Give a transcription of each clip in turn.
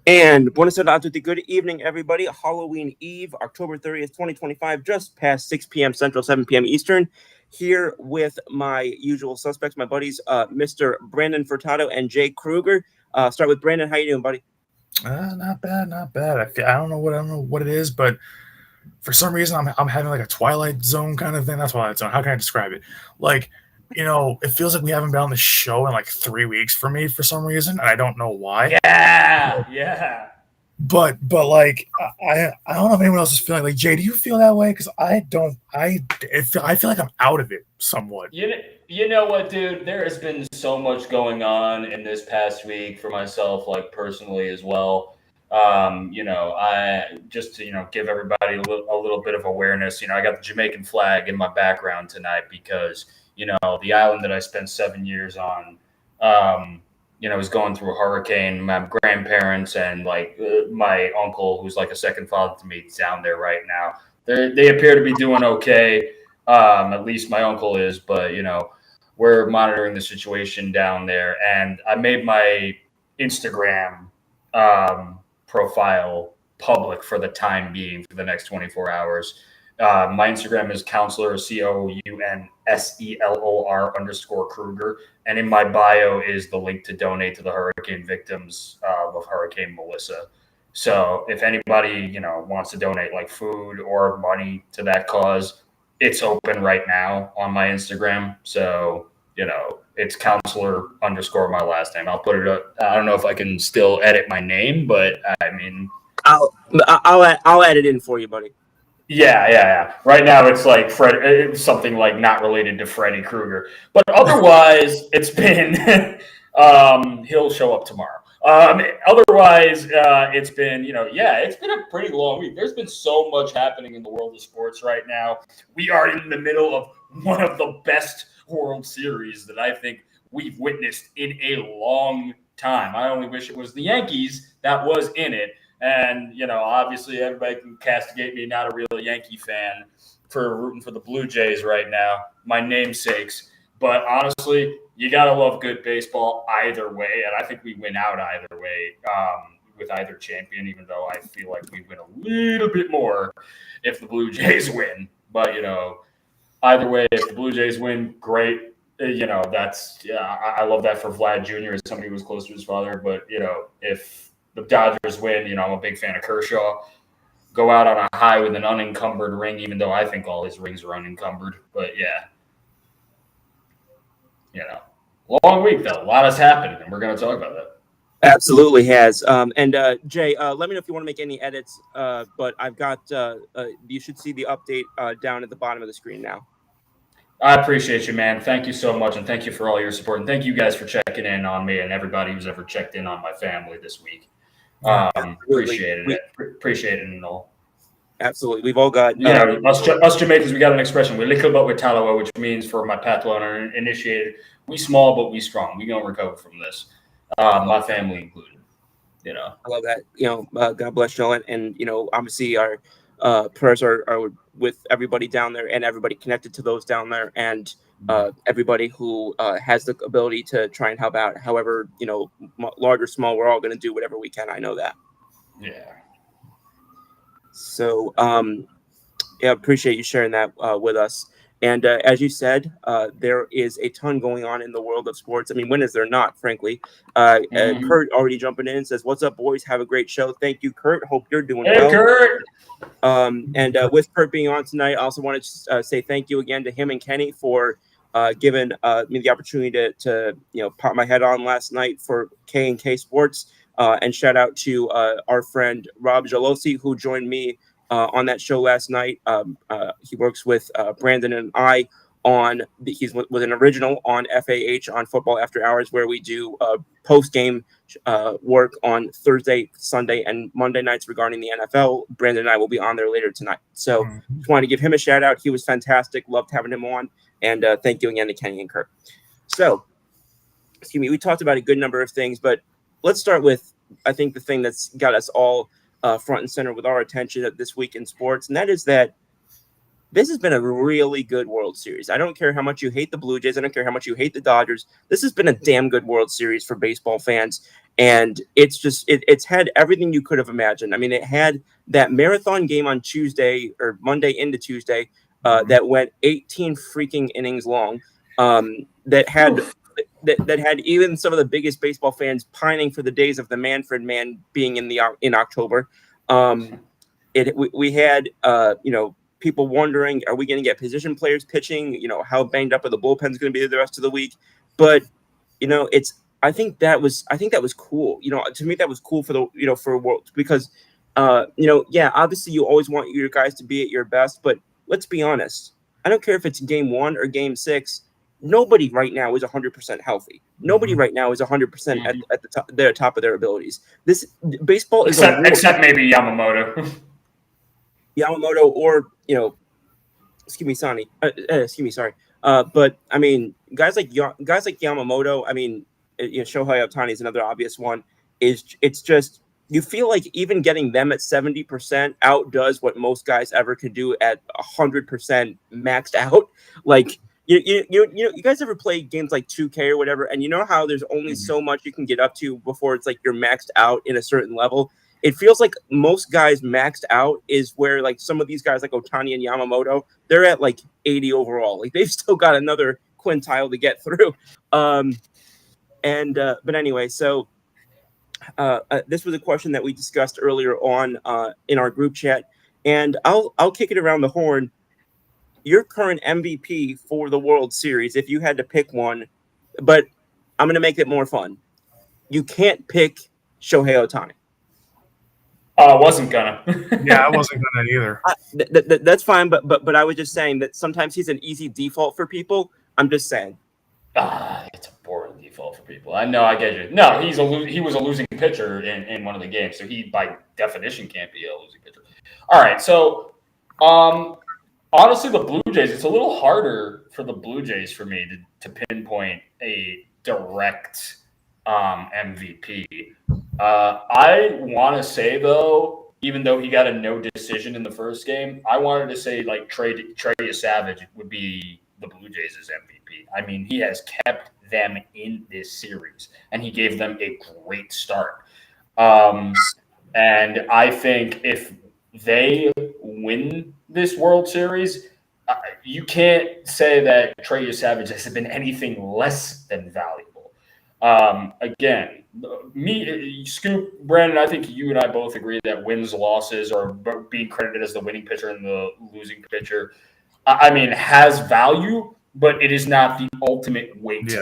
And buonasera a tutti. Good evening, everybody. Halloween Eve, October 30th, 2025, just past 6 p.m. Central, 7 p.m. Eastern. Here with my usual suspects, my buddies, Mr. Brandon Furtado and Jay Cruger. Start with Brandon. How you doing, buddy? Not bad, not bad. I don't know what it is, but for some reason I'm having like a Twilight Zone kind of thing. That's Twilight Zone. How can I describe it? Like, it feels like we haven't been on the show in like 3 weeks for me for some reason, and I don't know why. Yeah, yeah. But like I don't know if anyone else is feeling like Jay. Do you feel that way? Because I don't. I feel like I'm out of it somewhat. You know what, dude? There has been so much going on in this past week for myself, like personally as well. I just to give everybody a little bit of awareness. I got the Jamaican flag in my background tonight because the island that I spent 7 years on. Was going through a hurricane. My grandparents and my uncle, who's like a second father to me, is down there right now. They appear to be doing okay. At least my uncle is, but we're monitoring the situation down there. And I made my Instagram profile public for the time being for the next 24 hours. My Instagram is counselor, COUNSELOR_Kruger. And in my bio is the link to donate to the hurricane victims of Hurricane Melissa. So if anybody, wants to donate like food or money to that cause, it's open right now on my Instagram. So, it's counselor_my last name. I'll put it up. I don't know if I can still edit my name, but I mean, I'll add it in for you, buddy. Yeah. Right now it's like it's something like not related to Freddy Krueger, but otherwise it's been. He'll show up tomorrow. Otherwise, it's been it's been a pretty long week. There's been so much happening in the world of sports right now. We are in the middle of one of the best World Series that I think we've witnessed in a long time. I only wish it was the Yankees that was in it. And, obviously everybody can castigate me, not a real Yankee fan, for rooting for the Blue Jays right now, my namesakes. But honestly, you got to love good baseball either way. And I think we win out either way with either champion, even though I feel like we win a little bit more if the Blue Jays win. But, either way, if the Blue Jays win, great. I love that for Vlad Jr. as somebody who was close to his father. But, if the Dodgers win, I'm a big fan of Kershaw. Go out on a high with an unencumbered ring, even though I think all his rings are unencumbered. But yeah, long week though. A lot has happened, and we're going to talk about that. Absolutely has. And Jay, let me know if you want to make any edits. But I've got. You should see the update down at the bottom of the screen now. I appreciate you, man. Thank you so much, and thank you for all your support, and thank you guys for checking in on me and everybody who's ever checked in on my family this week. Appreciate it and all. Absolutely. We've all got us Jamaicans, we got an expression, we little but we Talawa, which means for my Patois initiated, we small but we strong. We gonna recover from this. My family included. I love that. God bless you all, and obviously our prayers are with everybody down there and everybody connected to those down there, and everybody who has the ability to try and help out. However, large or small, we're all going to do whatever we can. I know that. Yeah. So, appreciate you sharing that with us. And as you said, there is a ton going on in the world of sports. I mean, when is there not, frankly? Kurt already jumping in says, "What's up, boys? Have a great show." Thank you, Kurt. Hope you're doing well. Hey, Kurt. And with Kurt being on tonight, I also wanted to say thank you again to him and Kenny for giving me the opportunity to pop my head on last night for K&K Sports. And shout out to our friend Rob Jalosi, who joined me on that show last night. He works with Brandon and I he's with an original on FAH on Football After Hours, where we do post-game work on Thursday, Sunday, and Monday nights regarding the NFL. Brandon and I will be on there later tonight. So just wanted to give him a shout out. He was fantastic. Loved having him on. And thank you again to Kenny and Kurt. So, we talked about a good number of things, but let's start with, I think, the thing that's got us all front and center with our attention this week in sports, and that is that this has been a really good World Series. I don't care how much you hate the Blue Jays. I don't care how much you hate the Dodgers. This has been a damn good World Series for baseball fans. And it's had everything you could have imagined. I mean, it had that marathon game on Tuesday or Monday into Tuesday that went 18 freaking innings long. That had that had even some of the biggest baseball fans pining for the days of the Manfred Man being in October. We had people wondering, are we going to get position players pitching? How banged up are the bullpens going to be the rest of the week? But I think that was cool. To me, that was cool for for World, because obviously you always want your guys to be at your best, but let's be honest. I don't care if it's game 1 or game 6. Nobody right now is 100% healthy. Nobody right now is 100% at the top of their abilities. This baseball is except maybe Yamamoto. Yamamoto, or sorry. But I mean, guys like Yamamoto. I mean, Shohei Ohtani is another obvious one. It's just, you feel like even getting them at 70% outdoes what most guys ever could do at 100% maxed out. Like, you guys ever play games like 2K or whatever, and you know how there's only so much you can get up to before it's like you're maxed out in a certain level. It feels like most guys maxed out is where, like, some of these guys like Ohtani and Yamamoto, they're at like 80 overall. Like, they've still got another quintile to get through. But anyway, so this was a question that we discussed earlier on in our group chat, and I'll kick it around the horn. Your current MVP for the World Series, if you had to pick one, but I'm going to make it more fun. You can't pick Shohei Ohtani. I wasn't gonna. Yeah, I wasn't gonna either. That's fine, but I was just saying that sometimes he's an easy default for people. I'm just saying. It's a boring default for people. I know, I get you. No, he was a losing pitcher in one of the games, so he by definition can't be a losing pitcher. All right, so honestly, the Blue Jays, it's a little harder for the Blue Jays for me to pinpoint a direct MVP. I want to say, though, even though he got a no decision in the first game, I wanted to say like Trey Savage would be the Blue Jays' MVP. I mean, he has kept them in this series, and he gave them a great start. And I think if they win this World Series, you can't say that Trey Savage has been anything less than valuable. Again, Scoop, Brandon, I think you and I both agree that wins, losses, or being credited as the winning pitcher and the losing pitcher, I mean, has value, but it is not the ultimate weight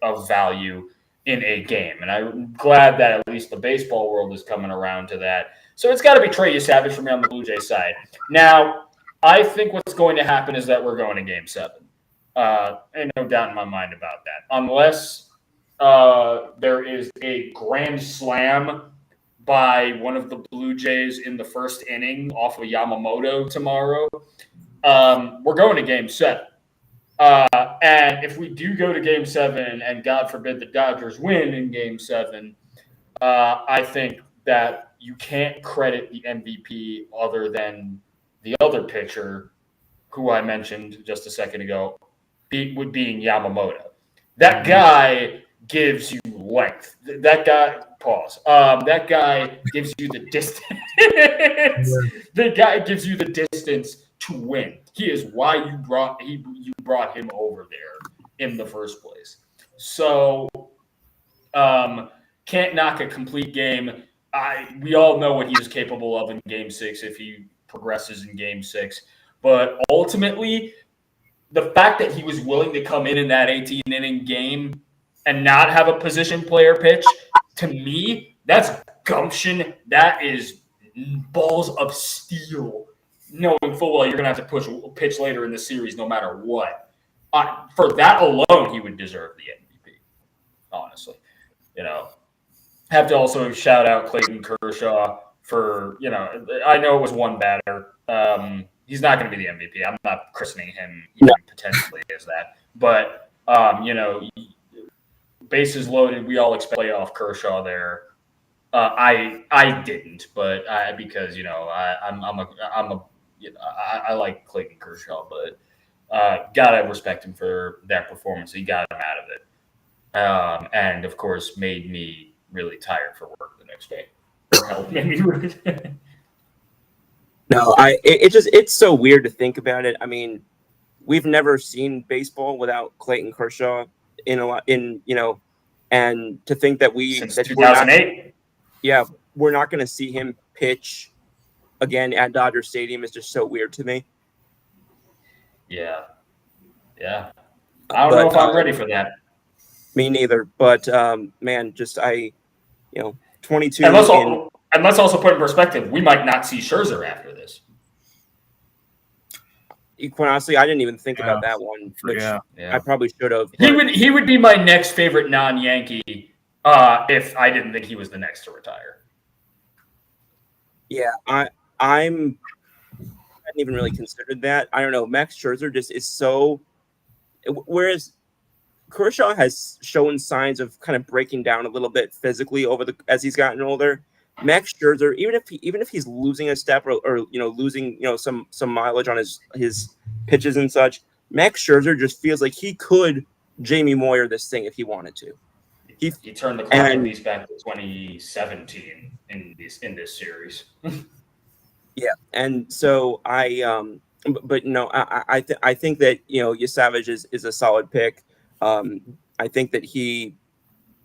of value in a game. And I'm glad that at least the baseball world is coming around to that. So it's got to be Trey Savage for me on the Blue Jays side. Now, I think what's going to happen is that we're going to Game 7. Ain't no doubt in my mind about that. Unless there is a grand slam by one of the Blue Jays in the first inning off of Yamamoto tomorrow, we're going to Game 7. And if we do go to Game 7, and God forbid the Dodgers win in Game 7, I think that you can't credit the MVP other than the other pitcher, who I mentioned just a second ago, being Yamamoto. That guy gives you length. That guy, pause. That guy gives you the distance. The guy gives you the distance to win. He is why you brought him over there in the first place. So, can't knock a complete game. We all know what he is capable of in Game 6 if he progresses in Game 6. But ultimately, the fact that he was willing to come in that 18-inning game and not have a position player pitch, to me, that's gumption. That is balls of steel, knowing full well you're going to have to pitch later in the series no matter what. For that alone, he would deserve the MVP, honestly. Have to also shout out Clayton Kershaw for, I know it was one batter. He's not going to be the MVP. I'm not christening him even potentially as that. But, bases loaded, we all expect playoff Kershaw there. I didn't, but because I like Clayton Kershaw, but gotta respect him for that performance. He got him out of it, and of course made me really tired for work the next day. Or help maybe. No, it's so weird to think about it. I mean, we've never seen baseball without Clayton Kershaw and to think that Since we're not, 2008. we're not going to see him pitch again at Dodger Stadium is just so weird to me. Yeah. I don't know if I'm ready for that. Me neither. But man, 22. And let's also put in perspective, we might not see Scherzer after this. Quite honestly, I didn't even think about that one, which I probably should have. He would be my next favorite non-Yankee if I didn't think he was the next to retire. Yeah, I hadn't even really considered that. I don't know. Max Scherzer just is so. Whereas Kershaw has shown signs of kind of breaking down a little bit physically as he's gotten older. Max Scherzer, even if he's losing a step or losing some mileage on his pitches and such, Max Scherzer just feels like he could Jamie Moyer this thing if he wanted to. He turned the clock at least back to 2017 in this series. Yeah, and so I think that Savage is a solid pick. I think that he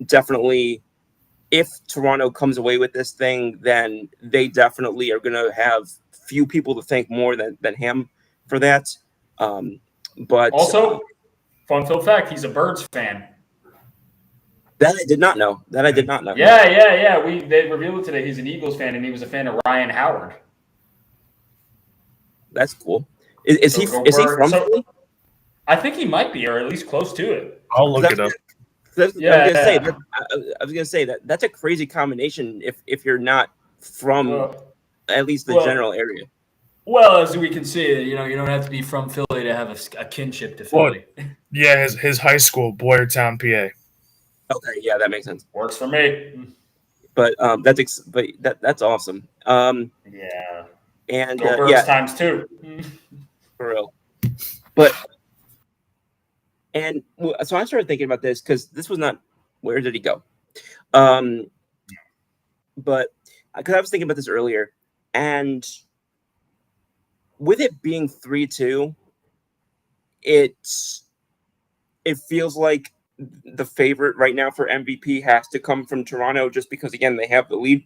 definitely, if Toronto comes away with this thing, then they definitely are going to have few people to thank more than him for that. But also, fun fact, he's a Birds fan. That I did not know. Yeah. They revealed it today. He's an Eagles fan, and he was a fan of Ryan Howard. That's cool. Is he from Philly? I think he might be, or at least close to it. I'll look it up. I was gonna say that's a crazy combination if you're not from at least the general area. Well, as we can see, you don't have to be from Philly to have a kinship to Philly. Yeah, his high school, Boyertown, PA. Okay, yeah, that makes sense. Works for me. But that's awesome. Yeah. And Go Birds times 2. For real. But so I started thinking about this because this was not where did he go? But because I was thinking about this earlier, and with it being 3-2, it feels like the favorite right now for MVP has to come from Toronto just because, again, they have the lead.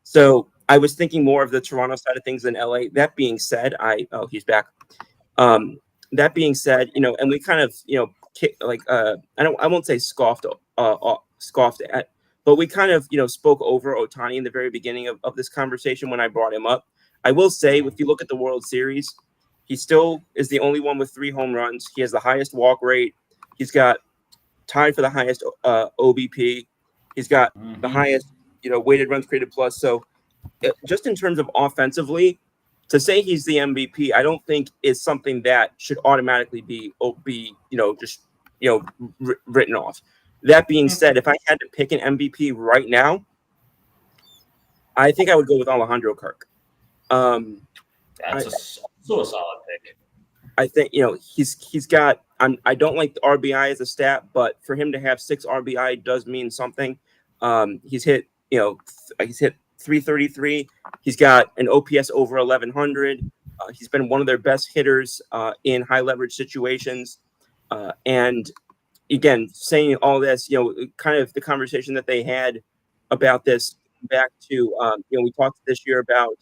So I was thinking more of the Toronto side of things than LA. That being said, he's back. That being said, and we kind of, I won't say scoffed at, but we kind of, spoke over Ohtani in the very beginning of this conversation when I brought him up. I will say, if you look at the World Series, he still is the only one with 3 home runs. He has the highest walk rate. He's got tied for the highest OBP. He's got the highest, weighted runs created plus. So just in terms of offensively, to say he's the MVP, I don't think is something that should automatically be written off. That being said, if I had to pick an MVP right now, I think I would go with Alejandro Kirk. That's also a solid pick. I think he's got. I don't like the RBI as a stat, but for him to have 6 RBI does mean something. He's hit 333. He's got an OPS over 1100. He's been one of their best hitters in high leverage situations. And again, saying all this, kind of the conversation that they had about this back to, we talked this year about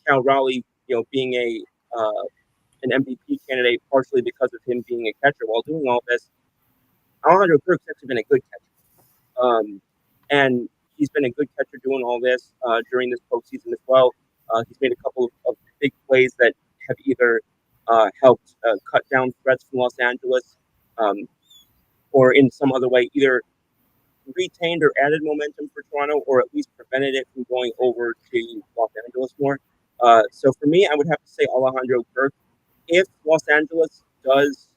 Cal Raleigh, being an MVP candidate partially because of him being a catcher. While doing all this, Alejandro Kirk's actually been a good catcher. And he's been a good catcher doing all this during this postseason as well. He's made a couple of big plays that have either helped cut down threats from Los Angeles or in some other way either retained or added momentum for Toronto or at least prevented it from going over to Los Angeles more. So for me, I would have to say Alejandro Kirk. If Los Angeles does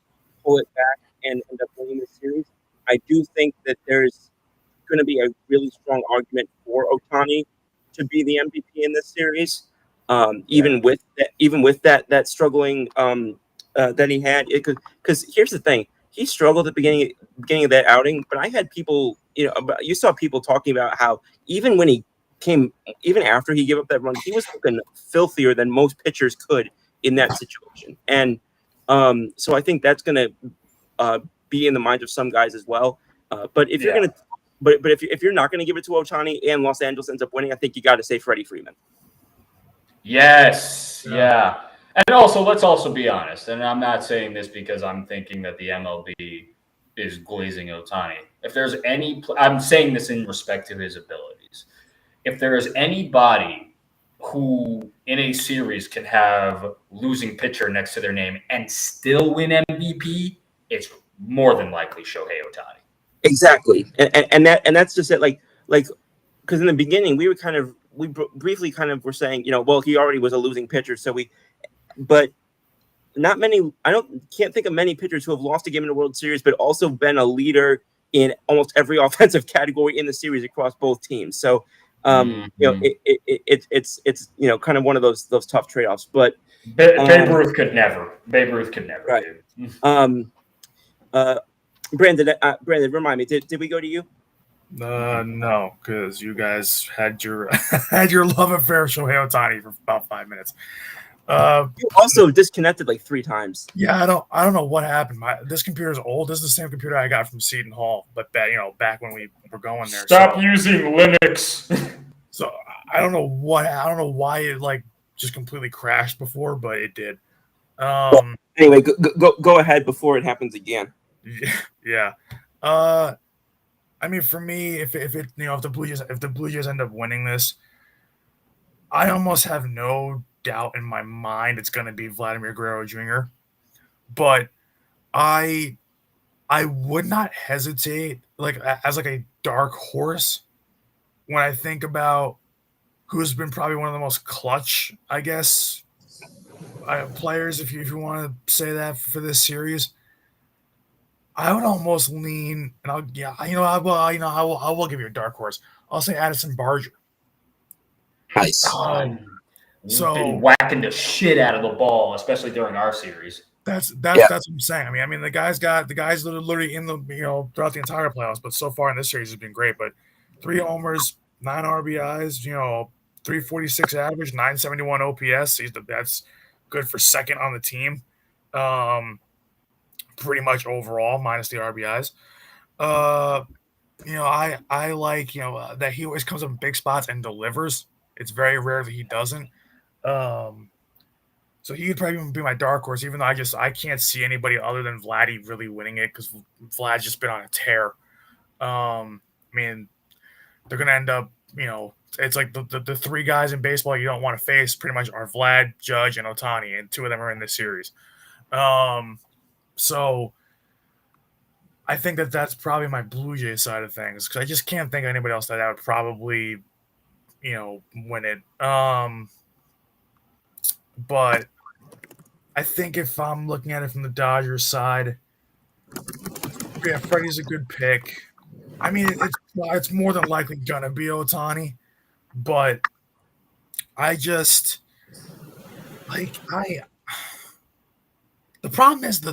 pull it back and end up winning this series, I do think that there's going to be a really strong argument for Ohtani to be the MVP in this series. Even with that struggling that he had, because here's the thing, he struggled at the beginning of that outing. But I had people, you saw people talking about how even when even after he gave up that run, he was looking filthier than most pitchers could in that situation. And so I think that's going to be in the minds of some guys as well. But if you're going to, but if you're not going to give it to Ohtani and Los Angeles ends up winning, I think you got to say Freddie Freeman. Yes. Yeah. And also, let's also be honest. And I'm not saying this because I'm thinking that the MLB is glazing Ohtani. If there's I'm saying this in respect to his abilities. If there is anybody who in a series can have losing pitcher next to their name and still win MVP, it's more than likely Shohei Ohtani. Exactly. And that's just it. Like, because in the beginning we briefly were saying, well, he already was a losing pitcher. But not many, can't think of many pitchers who have lost a game in the World Series, but also been a leader in almost every offensive category in the series across both teams. So, it's kind of one of those tough trade-offs, but Babe Ruth could never. Right. Brandon, remind me, did we go to you? No, because you guys had your had your love affair with Shohei Ohtani for about 5 minutes. You also disconnected like 3 times. Yeah, I don't know what happened. This computer's old. This is the same computer I got from Seton Hall, but back when we were going there. Stop using Linux. So I don't know why it like just completely crashed before, but it did. Anyway, go ahead before it happens again. Yeah. I mean, for me, if the Blue Jays end up winning this, I almost have no doubt in my mind it's going to be Vladimir Guerrero Jr. But I would not hesitate as a dark horse when I think about who's been probably one of the most clutch, I guess, players, if you want to say that for this series. I would almost lean, and I will give you a dark horse. I'll say Addison Barger. Nice. So been whacking the shit out of the ball, especially during our series. That's what I'm saying. I mean, the guy's literally in the throughout the entire playoffs, but so far in this series has been great. But 3 homers, 9 RBIs, 346 average, 971 OPS. That's good for second on the team. Pretty much overall, minus the RBIs. I like that he always comes up in big spots and delivers. It's very rare that he doesn't. So he would probably be my dark horse, even though I can't see anybody other than Vladdy really winning it because Vlad's just been on a tear. I mean, they're gonna end up, it's like the 3 guys in baseball you don't want to face pretty much are Vlad, Judge, and Ohtani, and 2 of them are in this series. So I think that's probably my Blue Jays side of things because I just can't think of anybody else that would probably, win it. But I think if I'm looking at it from the Dodgers side, yeah, Freddie's a good pick. I mean, it's more than likely gonna be Ohtani, but I just the problem is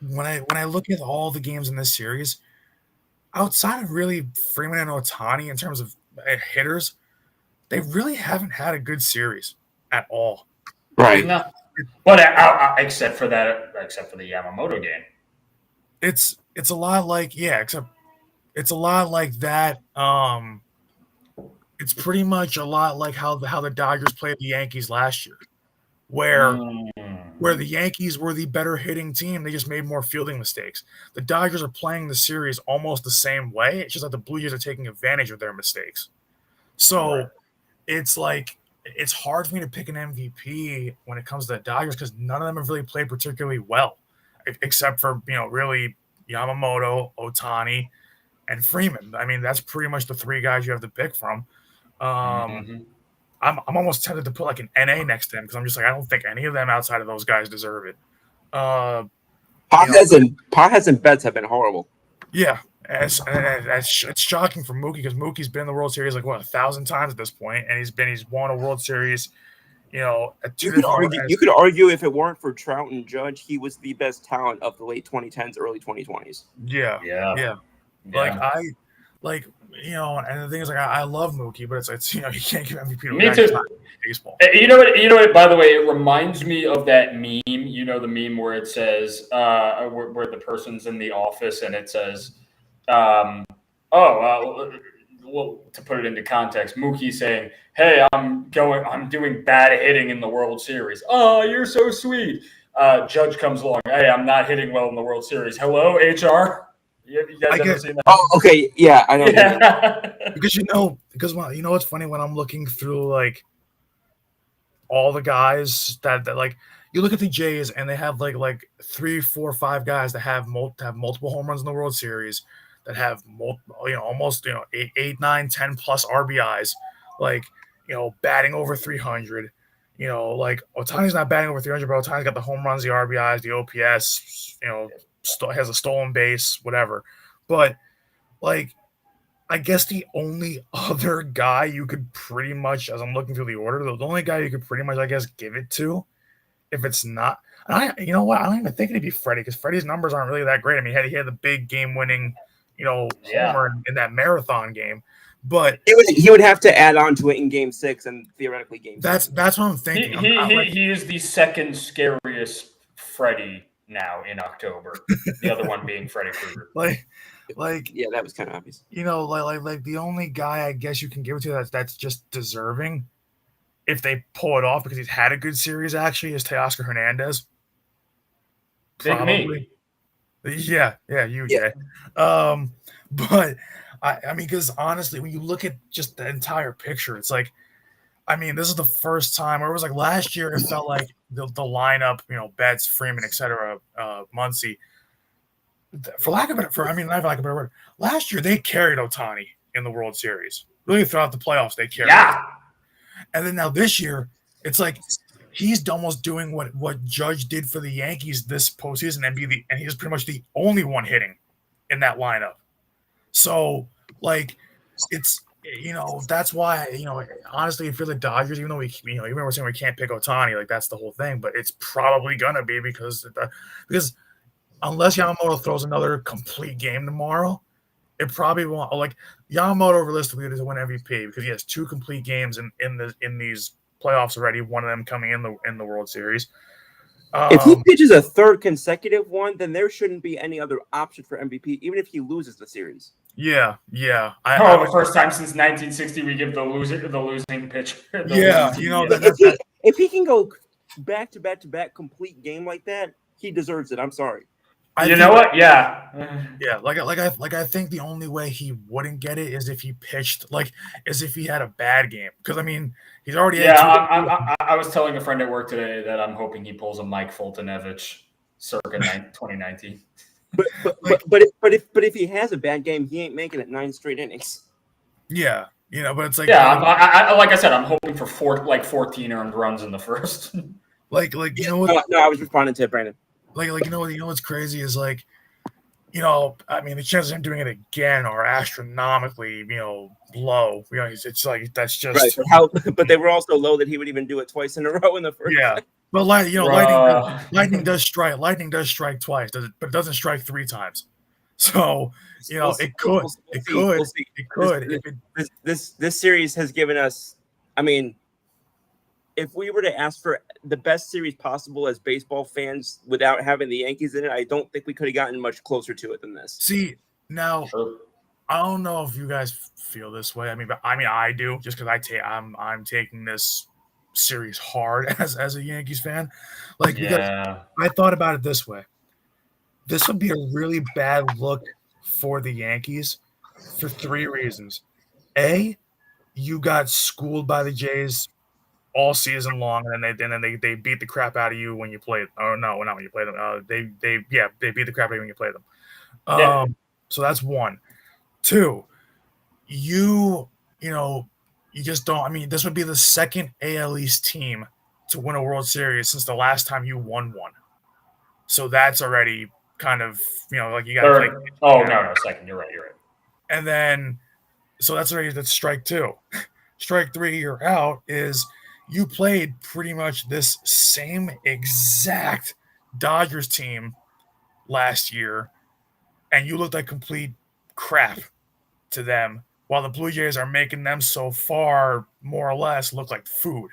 when I look at all the games in this series, outside of really Freeman and Ohtani in terms of hitters, they really haven't had a good series at all. Right. No. But except for the Yamamoto game. It's a lot like except it's a lot like that. It's pretty much a lot like how the Dodgers played the Yankees last year, where the Yankees were the better hitting team. They just made more fielding mistakes. The Dodgers are playing the series almost the same way. It's just that the Blue Jays are taking advantage of their mistakes. So it's like it's hard for me to pick an MVP when it comes to the Dodgers because none of them have really played particularly well, except for really Yamamoto, Ohtani, and Freeman. I mean, that's pretty much the 3 guys you have to pick from. I'm almost tempted to put like an NA next to him because I'm just like I don't think any of them outside of those guys deserve it. Pages and Betts have been horrible. Yeah, it's shocking for Mookie because Mookie's been in the World Series like 1,000 times at this point, and he's won a World Series at two You could different argue. You could argue if it weren't for Trout and Judge, he was the best talent of the late 2010s, early 2020s. Yeah. Like and the thing is, like, I love Mookie, but it's you can't give MVP to a Me guy too. who's not in baseball. You know what? By the way, it reminds me of that meme. You know the meme where it says, where the person's in the office and it says, well, to put it into context, Mookie saying, "Hey, I'm doing bad hitting in the World Series. Oh, you're so sweet." Judge comes along. Hey, I'm not hitting well in the World Series. Hello, HR. You guys ever seen that? Oh, okay, yeah, I know. Yeah. Because what's funny when I'm looking through like all the guys that like you look at the Jays and they have like 3, 4, 5 guys that have multiple home runs in the World Series, that have almost 8, 9, 10 plus RBIs, like batting over 300. Like Ohtani's not batting over 300, but Ohtani's got the home runs, the RBIs, the OPS. Has a stolen base, whatever. But like, I guess the only other guy you could pretty much, as I'm looking through the order, the only guy you could pretty much, I guess, give it to, if it's not, you know what? I don't even think it'd be Freddie, because Freddie's numbers aren't really that great. I mean, he had the big game-winning, homer in that marathon game, but he would have to add on to it in Game 6 and theoretically Game 7. That's what I'm thinking. He is the second scariest Freddie now in October. The other one being Freddy Krueger. Yeah, that was kind of obvious. Like the only guy I guess you can give it to that's just deserving, if they pull it off, because he's had a good series actually, is Teoscar Hernandez. Probably. Yeah, you, Jay. But I mean, because honestly, when you look at just the entire picture, it's like, I mean, this is the first time, or it was like last year, it felt like the lineup, Betts, Freeman, etc., Muncy, for lack of a better word, last year they carried Ohtani in the World Series. Really, throughout the playoffs, they carried him. And then now this year, it's like he's almost doing what Judge did for the Yankees this postseason, and he's pretty much the only one hitting in that lineup. So, like, it's that's why honestly, if you're the Dodgers, even though even we're saying we can't pick Ohtani, like that's the whole thing, but it's probably gonna be because unless Yamamoto throws another complete game tomorrow, it probably won't. Like, Yamamoto realistically doesn't win MVP because he has 2 complete games in these playoffs already. One of them coming in the World Series. If he pitches a third consecutive one, then there shouldn't be any other option for MVP, even if he loses the series. Yeah. The first time since 1960 we give the losing pitch. If he can go back to back complete game like that, he deserves it. I'm sorry. You know what? Yeah. I think the only way he wouldn't get it is if he pitched, as if he had a bad game. Because I mean, he's already. Yeah, I was telling a friend at work today that I'm hoping he pulls a Mike Fultonevich circa 2019. But if he has a bad game, he ain't making it 9 straight innings. Yeah, but it's like like I said, I'm hoping for 14 earned runs in the first. What? No, I was responding to Brandon. What's crazy is I mean, the chances of him doing it again are astronomically, low. It's like that's just right. But they were also low that he would even do it twice in a row in the first. Yeah, but lightning does strike. Lightning does strike twice, but it doesn't strike 3 times. So it could. This series has given us. I mean, if we were to ask for the best series possible as baseball fans without having the Yankees in it, I don't think we could have gotten much closer to it than this. See, now I don't know if you guys feel this way. I mean, I do, just because I'm taking this series hard as a Yankees fan. Because I thought about it this way. This would be a really bad look for the Yankees for 3 reasons. A, you got schooled by the Jays all season long, and then they beat the crap out of you when you played. Oh no, not when you play them. They beat the crap out of you when you play them. So that's 1. 2, you just don't. I mean, this would be the second AL East team to win a World Series since the last time you won one. So that's already kind of you got. No, second. You're right. And then, so that's already strike 2. Strike 3, you're out. Is you played pretty much this same exact Dodgers team last year, and you looked like complete crap to them, while the Blue Jays are making them so far, more or less, look like food.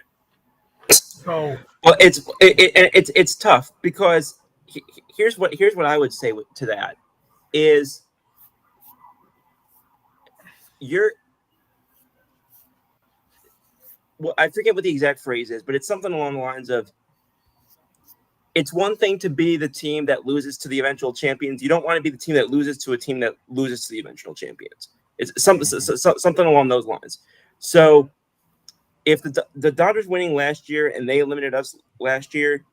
So, well, it's tough because here's what I would say to that is you're well, I forget what the exact phrase is, but it's something along the lines of it's one thing to be the team that loses to the eventual champions. You don't want to be the team that loses to a team that loses to the eventual champions. It's something along those lines. So if the Dodgers winning last year and they eliminated us last year,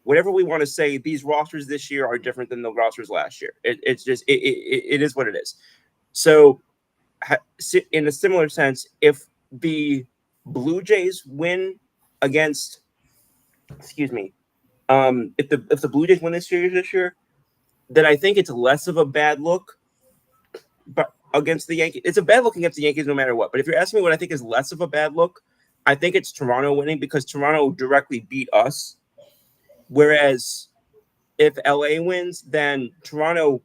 whatever we want to say, these rosters this year are different than the rosters last year. It's just it is what it is. So in a similar sense, if the Blue Jays win against, excuse me, if the Blue Jays win this year, then I think it's less of a bad look. But against the Yankees, it's a bad look against the Yankees no matter what. But if you're asking me what I think is less of a bad look, I think it's Toronto winning because Toronto directly beat us. Whereas if LA wins, then Toronto,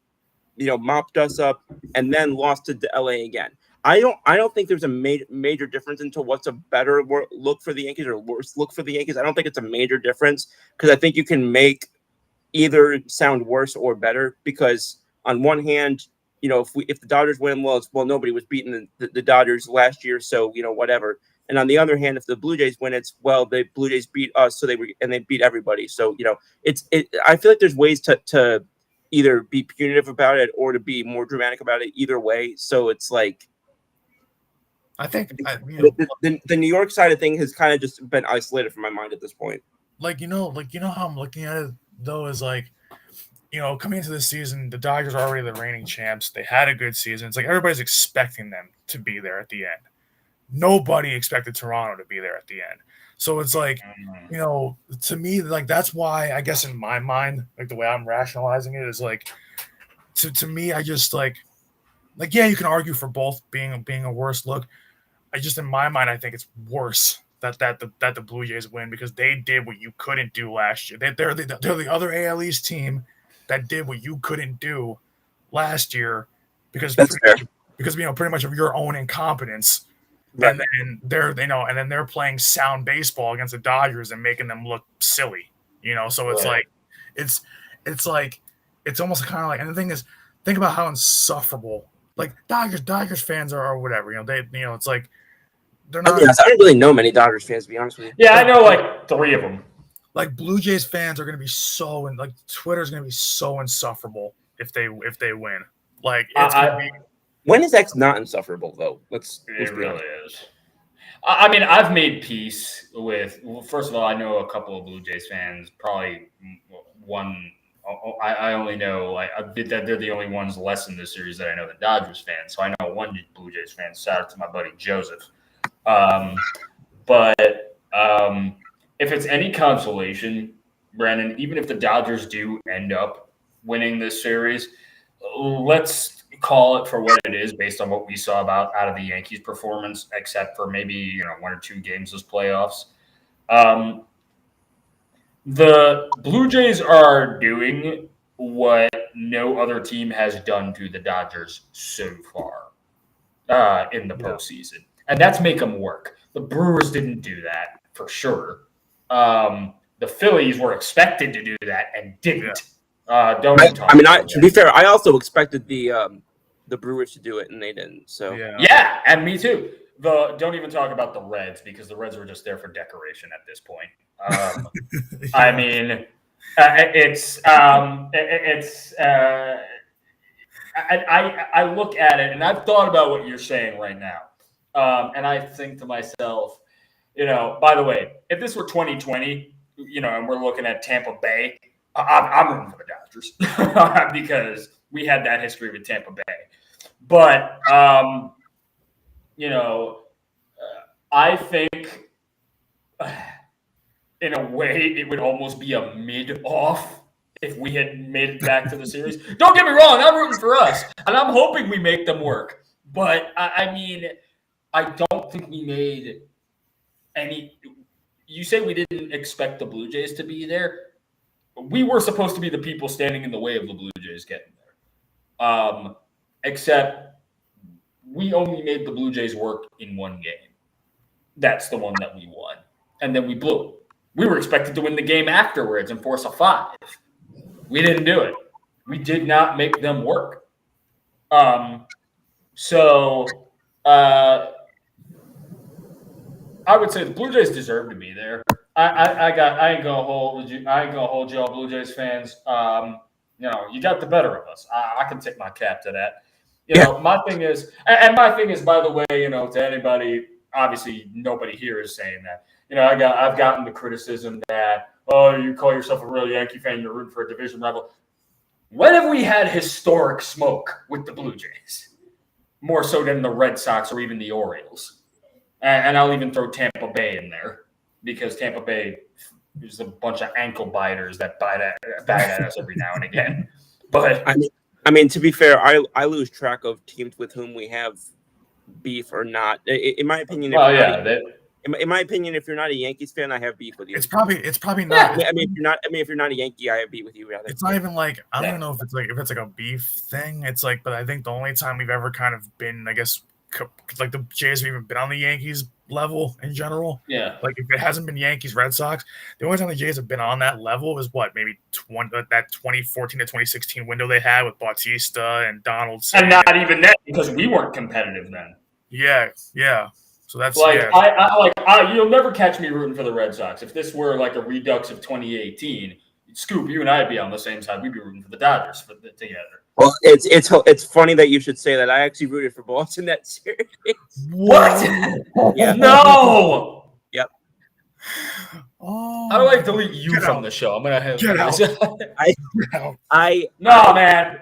mopped us up and then lost to LA again. I don't think there's a major difference into what's a better look for the Yankees or worse look for the Yankees. I don't think it's a major difference because I think you can make either sound worse or better because on one hand, if the Dodgers win, well, nobody was beating the Dodgers last year, so whatever. And on the other hand, if the Blue Jays win, it's the Blue Jays beat us, so they beat everybody. So I feel like there's ways to either be punitive about it or to be more dramatic about it. Either way, so it's like I think the New York side of thing has kind of just been isolated from my mind at this point. Like how I'm looking at it though is like, coming into this season, the Dodgers are already the reigning champs. They had a good season. It's like everybody's expecting them to be there at the end. Nobody expected Toronto to be there at the end. So it's like, to me, like that's why I guess in my mind, like the way I'm rationalizing it is like, to me, I just like yeah, you can argue for both being a worse look. I just in my mind, I think it's worse that the Blue Jays win because they did what you couldn't do last year. They're the other AL East team that did what you couldn't do last year because pretty much of your own incompetence. Right. And they're playing sound baseball against the Dodgers and making them look silly, So it's like, it's like, it's almost kind of like, and the thing is, think about how insufferable like Dodgers fans are or whatever, it's like they're not. I don't really know many Dodgers fans, to be honest with you. Yeah, I know like 3 of them. Like Blue Jays fans are going to be so, and like Twitter's going to be so insufferable if they win. Like it's going to be. When is X not insufferable though? Let's really is. I mean, I've made peace with. Well, first of all, I know a couple of Blue Jays fans. Probably one. I only know that they're the only ones less in this series that I know the Dodgers fans. So I know one Blue Jays fan. Shout out to my buddy Joseph. But if it's any consolation, Brandon, even if the Dodgers do end up winning this series, let's call it for what it is based on what we saw out of the Yankees' performance, except for maybe 1 or 2 games this playoffs. The Blue Jays are doing what no other team has done to the Dodgers so far in the postseason, and that's make them work. The Brewers didn't do that for sure. The Phillies were expected to do that and didn't. To be fair, I also expected the Brewers to do it and they didn't. So yeah, and me too. Don't even talk about the Reds because the Reds were just there for decoration at this point. I mean, I look at it and I've thought about what you're saying right now, and I think to myself, by the way, if this were 2020, and we're looking at Tampa Bay, I'm rooting for the Dodgers because we had that history with Tampa Bay. But, I think in a way it would almost be a mid-off if we had made it back to the series. Don't get me wrong, I'm rooting for us, and I'm hoping we make them work. But, I mean, I don't think we made any you say we didn't expect the Blue Jays to be there. We were supposed to be the people standing in the way of the Blue Jays getting there. Except we only made the Blue Jays work in one game. That's the one that we won. And then we blew it. We were expected to win the game afterwards and force a 5. We didn't do it. We did not make them work. So I would say the Blue Jays deserve to be there. I ain't gonna hold you all Blue Jays fans. You got the better of us. I can take my cap to that. My thing is, by the way, to anybody, obviously nobody here is saying that. I've gotten the criticism that, oh, you call yourself a real Yankee fan, you're rooting for a division rival. When have we had historic smoke with the Blue Jays? More so than the Red Sox or even the Orioles. And I'll even throw Tampa Bay in there because Tampa Bay is a bunch of ankle biters that bite at us every now and again. But I mean, to be fair, I lose track of teams with whom we have beef or not. In my opinion, in my opinion, if you're not a Yankees fan, I have beef with you. It's probably not. Yeah. If you're not a Yankee, I have beef with you. Rather. It's not even like I don't even know if it's like a beef thing. It's like, but I think the only time we've ever kind of been, I guess, like the Jays have even been on the Yankees level in general. Yeah. Like if it hasn't been Yankees, Red Sox, the only time the Jays have been on that level is maybe that 2014 to 2016 window they had with Bautista and Donaldson. And not even that because we weren't competitive then. Yeah. So that's you'll never catch me rooting for the Red Sox. If this were like a redux of 2018, Scoop, you and I'd be on the same side. We'd be rooting for the Dodgers together. Well, it's funny that you should say that. I actually rooted for Boston that series. What? Yeah. No. Yep. Oh, how do I delete you from the show? I'm gonna have get out. Man.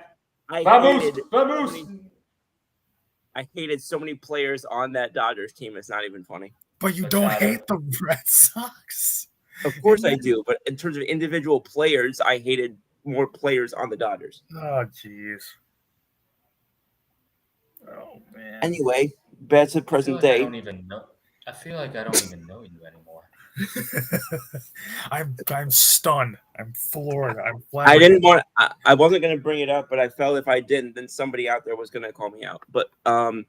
I hated so many players on that Dodgers team. It's not even funny. But you don't hate the Red Sox. Of course I do. But in terms of individual players, I hated more players on the Dodgers. Oh, jeez. Oh, man. Anyway, back to present day. I don't even know. I feel like I don't even know you anymore. I'm stunned. I'm floored. I'm I wasn't going to bring it up, but I felt if I didn't, then somebody out there was going to call me out. But who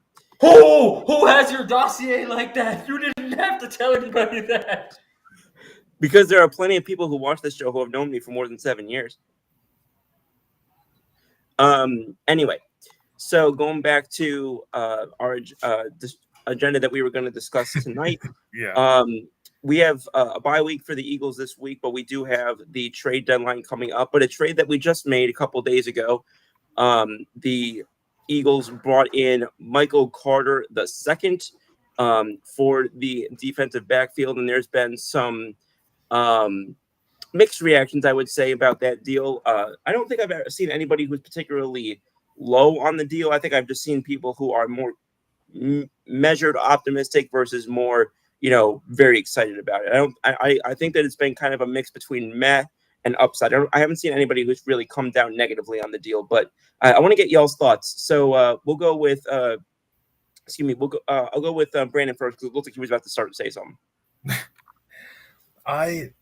has your dossier like that? You didn't have to tell anybody that. Because there are plenty of people who watch this show who have known me for more than 7 years. Anyway, so going back to our agenda that we were going to discuss tonight. Yeah. We have a bye week for the Eagles this week, but we do have the trade deadline coming up. But a trade that we just made a couple days ago, the Eagles brought in Michael Carter II for the defensive backfield, and there's been some mixed reactions, I would say, about that deal. I don't think I've ever seen anybody who's particularly low on the deal. I think I've just seen people who are more measured optimistic versus more, very excited about it. I think that it's been kind of a mix between meh and upside. I haven't seen anybody who's really come down negatively on the deal, but I want to get y'all's thoughts. So we'll go with I'll go with Brandon first because it looks like he was about to start to say something. And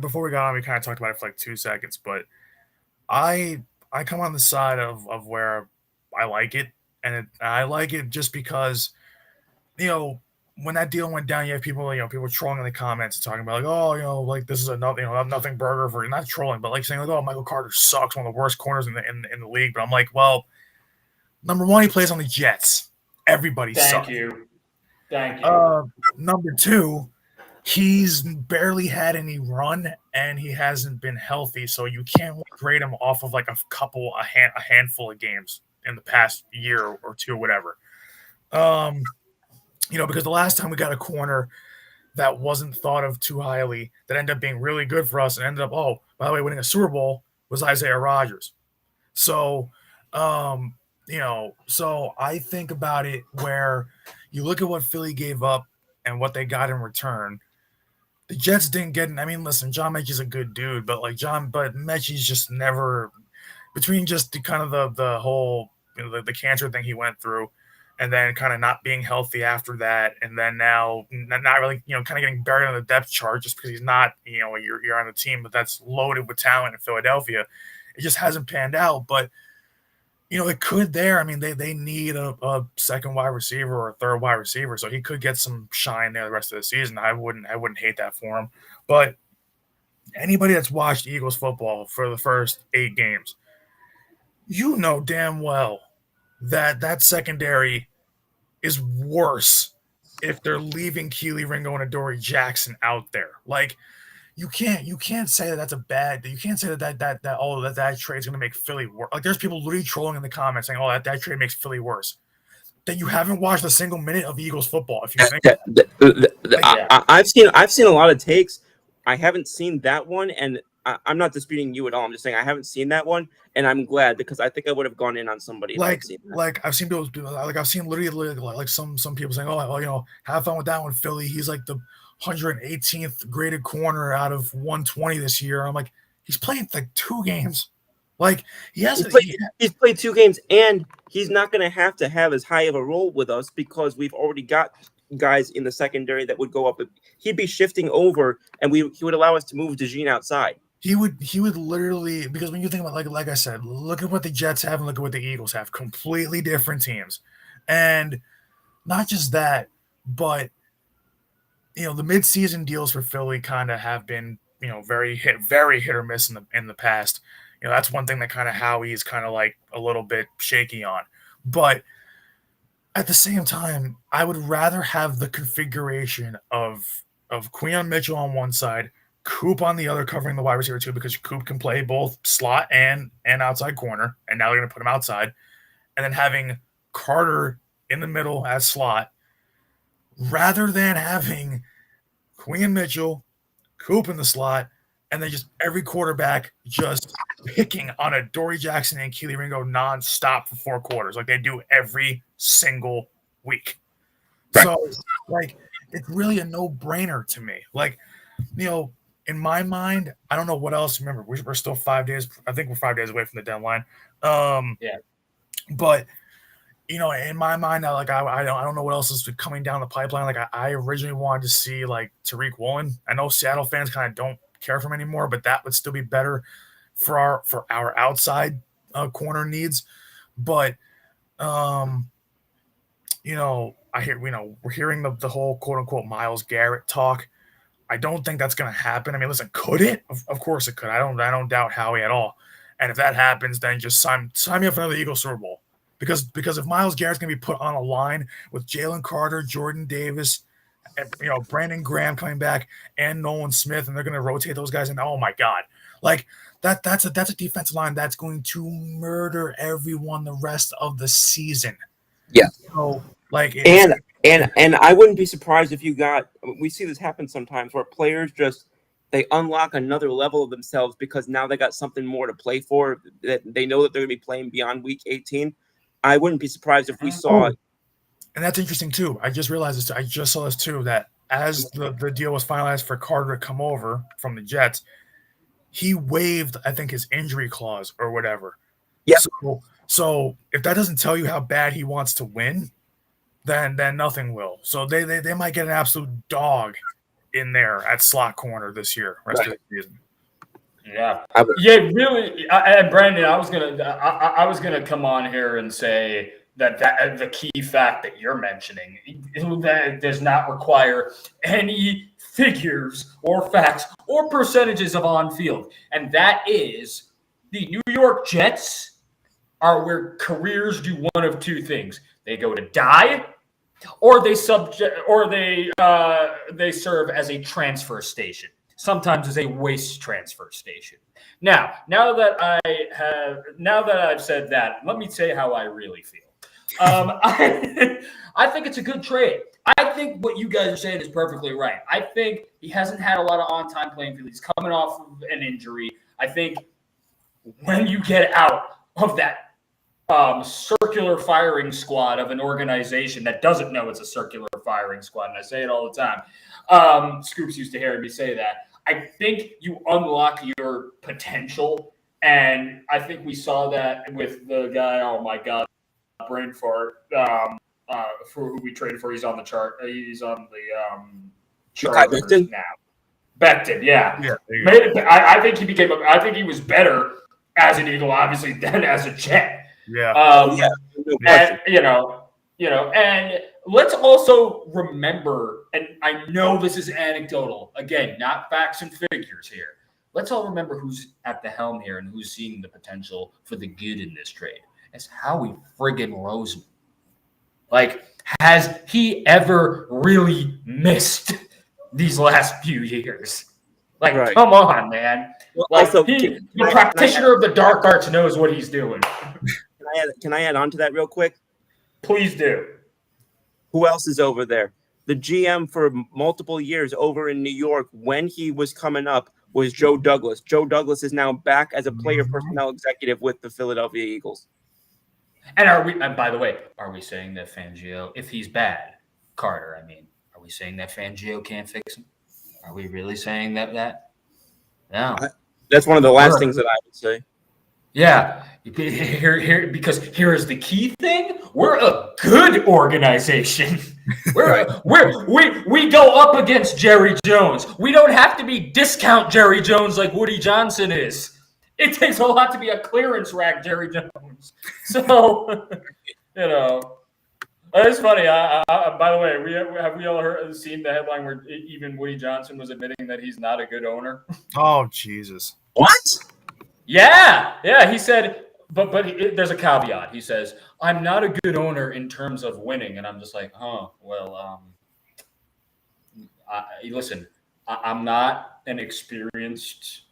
before we got on, we kind of talked about it for like 2 seconds, but I come on the side of where I like it, and I like it just because, when that deal went down, you have people trolling in the comments and talking about like, oh, like this is a nothing burger for not trolling, but like saying like, oh, Michael Carter sucks, one of the worst corners in the league. But I'm like, well, number one, he plays on the Jets. Everybody sucks. Thank you. Number two, he's barely had any run and he hasn't been healthy, so you can't grade him off of like a handful of games in the past year or two, whatever. Because the last time we got a corner that wasn't thought of too highly, that ended up being really good for us and ended up, by the way, winning a Super Bowl was Isaiah Rodgers. So, so I think about it where you look at what Philly gave up and what they got in return. The Jets didn't get. I mean, listen, John Mechie's a good dude, but Mechie's just never, between just the kind of the whole the cancer thing he went through, and then kind of not being healthy after that, and then now not really, kind of getting buried on the depth chart just because he's not, you're on the team, but that's loaded with talent in Philadelphia. It just hasn't panned out, but it could there. I mean, they need a second wide receiver or a third wide receiver, so he could get some shine there the rest of the season. I wouldn't hate that for him. But anybody that's watched Eagles football for the first 8 games, damn well that secondary is worse if they're leaving Keely Ringo and Adoree Jackson out there. Like, you can't say that's a bad. You can't say that trade's going to make Philly worse. Like, there's people literally trolling in the comments saying, "Oh, that trade makes Philly worse." Then you haven't watched a single minute of Eagles football. If you think I've seen a lot of takes. I haven't seen that one, and I'm not disputing you at all. I'm just saying I haven't seen that one, and I'm glad because I think I would have gone in on somebody. I've seen people do, I've seen literally like some people saying, "Oh, have fun with that one, Philly. He's like the 118th graded corner out of 120 this year." I'm like, he's played like 2 games. Like, he's played 2 games, and he's not going to have as high of a role with us because we've already got guys in the secondary that would go up. He'd be shifting over, and he would allow us to move DeJean outside. He would literally, because when you think about, like I said, look at what the Jets have and look at what the Eagles have. Completely different teams. And not just that, but the midseason deals for Philly kind of have been, very hit or miss in the past. That's one thing that kind of Howie's kind of like a little bit shaky on. But at the same time, I would rather have the configuration of Quinyon Mitchell on one side, Coop on the other, covering the wide receiver too, because Coop can play both slot and outside corner, and now they're going to put him outside, and then having Carter in the middle as slot, rather than having Quinyon Mitchell, Coop in the slot, and then just every quarterback just picking on Adoree Jackson and Keely Ringo nonstop for 4 quarters, like they do every single week. Right. So, like, it's really a no-brainer to me. Like, in my mind, I don't know what else. Remember, we're still 5 days. I think we're 5 days away from the deadline. But in my mind, I don't know what else is coming down the pipeline. Like, I originally wanted to see like Tariq Woolen. I know Seattle fans kind of don't care for him anymore, but that would still be better for our outside corner needs. But I hear we're hearing the whole quote unquote Myles Garrett talk. I don't think that's going to happen. I mean, listen, could it? Of course it could. I don't doubt Howie at all. And if that happens, then just sign me up for another Eagles Super Bowl. Because if Myles Garrett's going to be put on a line with Jalen Carter, Jordan Davis, and, Brandon Graham coming back, and Nolan Smith, and they're going to rotate those guys, and oh my God, like that's a defensive line that's going to murder everyone the rest of the season. Yeah. So like, and I wouldn't be surprised if we see this happen sometimes where players they unlock another level of themselves because now they got something more to play for, that they know that they're going to be playing beyond week 18. I wouldn't be surprised if we saw it. And that's interesting too. I just realized this. I just saw this too, that as the deal was finalized for Carter to come over from the Jets, he waived, I think, his injury clause or whatever. Yeah. So if that doesn't tell you how bad he wants to win, then nothing will. So they might get an absolute dog in there at slot corner this year, rest of the season. Yeah, really. And Brandon, I was gonna come on here and say that the key fact that you're mentioning that does not require any figures or facts or percentages of on field, and that is the New York Jets are where careers do one of 2 things: they go to die, or they serve as a transfer station. Sometimes as a waste transfer station. Now that I've said that, let me say how I really feel. I think it's a good trade. I think what you guys are saying is perfectly right. I think he hasn't had a lot of on-time playing field. He's coming off of an injury. I think when you get out of that circular firing squad of an organization that doesn't know it's a circular firing squad, and I say it all the time. Scoops used to hear me say that. I think you unlock your potential, and I think we saw that with the guy. Oh my God, brain fart. for who we traded for. He's on the chart. He's on the Makai chart Becton? now. Becton, yeah. Yeah, there you go. I think he became. I think he was better as an Eagle, obviously, than as a Jet. Yeah. Yeah, no question. And and let's also remember, and I know this is anecdotal, again, not facts and figures here. Let's all remember who's at the helm here and who's seeing the potential for the good in this trade. It's Howie friggin' Roseman. Like, has he ever really missed these last few years? Like, Right. come on, man. Well, Like, also, the practitioner of the dark arts knows what he's doing. Can I add on to that real quick? Please do. Who else is over there? The GM for multiple years over in New York when he was coming up was Joe Douglas. Joe Douglas is now back as a player personnel executive with the Philadelphia Eagles. And by the way, are we saying that Fangio, if he's bad, Carter, I mean, are we saying that Fangio can't fix him? Are we really saying that? No. That's one of the last things that I would say. Yeah. Because here is the key thing. We're a good organization. We go up against Jerry Jones. We don't have to be discount Jerry Jones like Woody Johnson is. It takes a lot to be a clearance rack Jerry Jones. So, it's funny. By the way, have we all seen the headline where even Woody Johnson was admitting that he's not a good owner? Oh, Jesus. What? Yeah. He said, but there's a caveat. He says, I'm not a good owner in terms of winning. And I'm just like, listen, I'm not an experienced,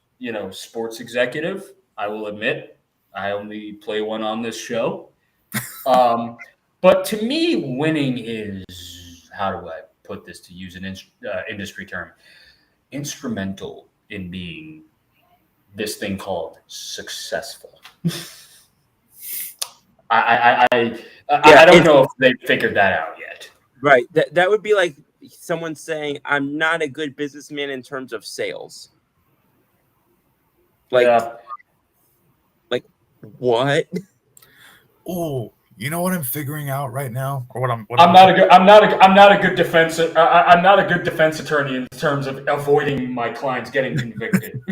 sports executive. I will admit, I only play one on this show. But to me, winning is, how do I put this to use an industry term, instrumental in being this thing called successful. I don't know if they've figured that out yet. Right. That would be like someone saying, I'm not a good businessman in terms of sales. Like what? Oh, you know what I'm figuring out right now, or what I'm not a good defense. I'm not a good defense attorney in terms of avoiding my clients getting convicted.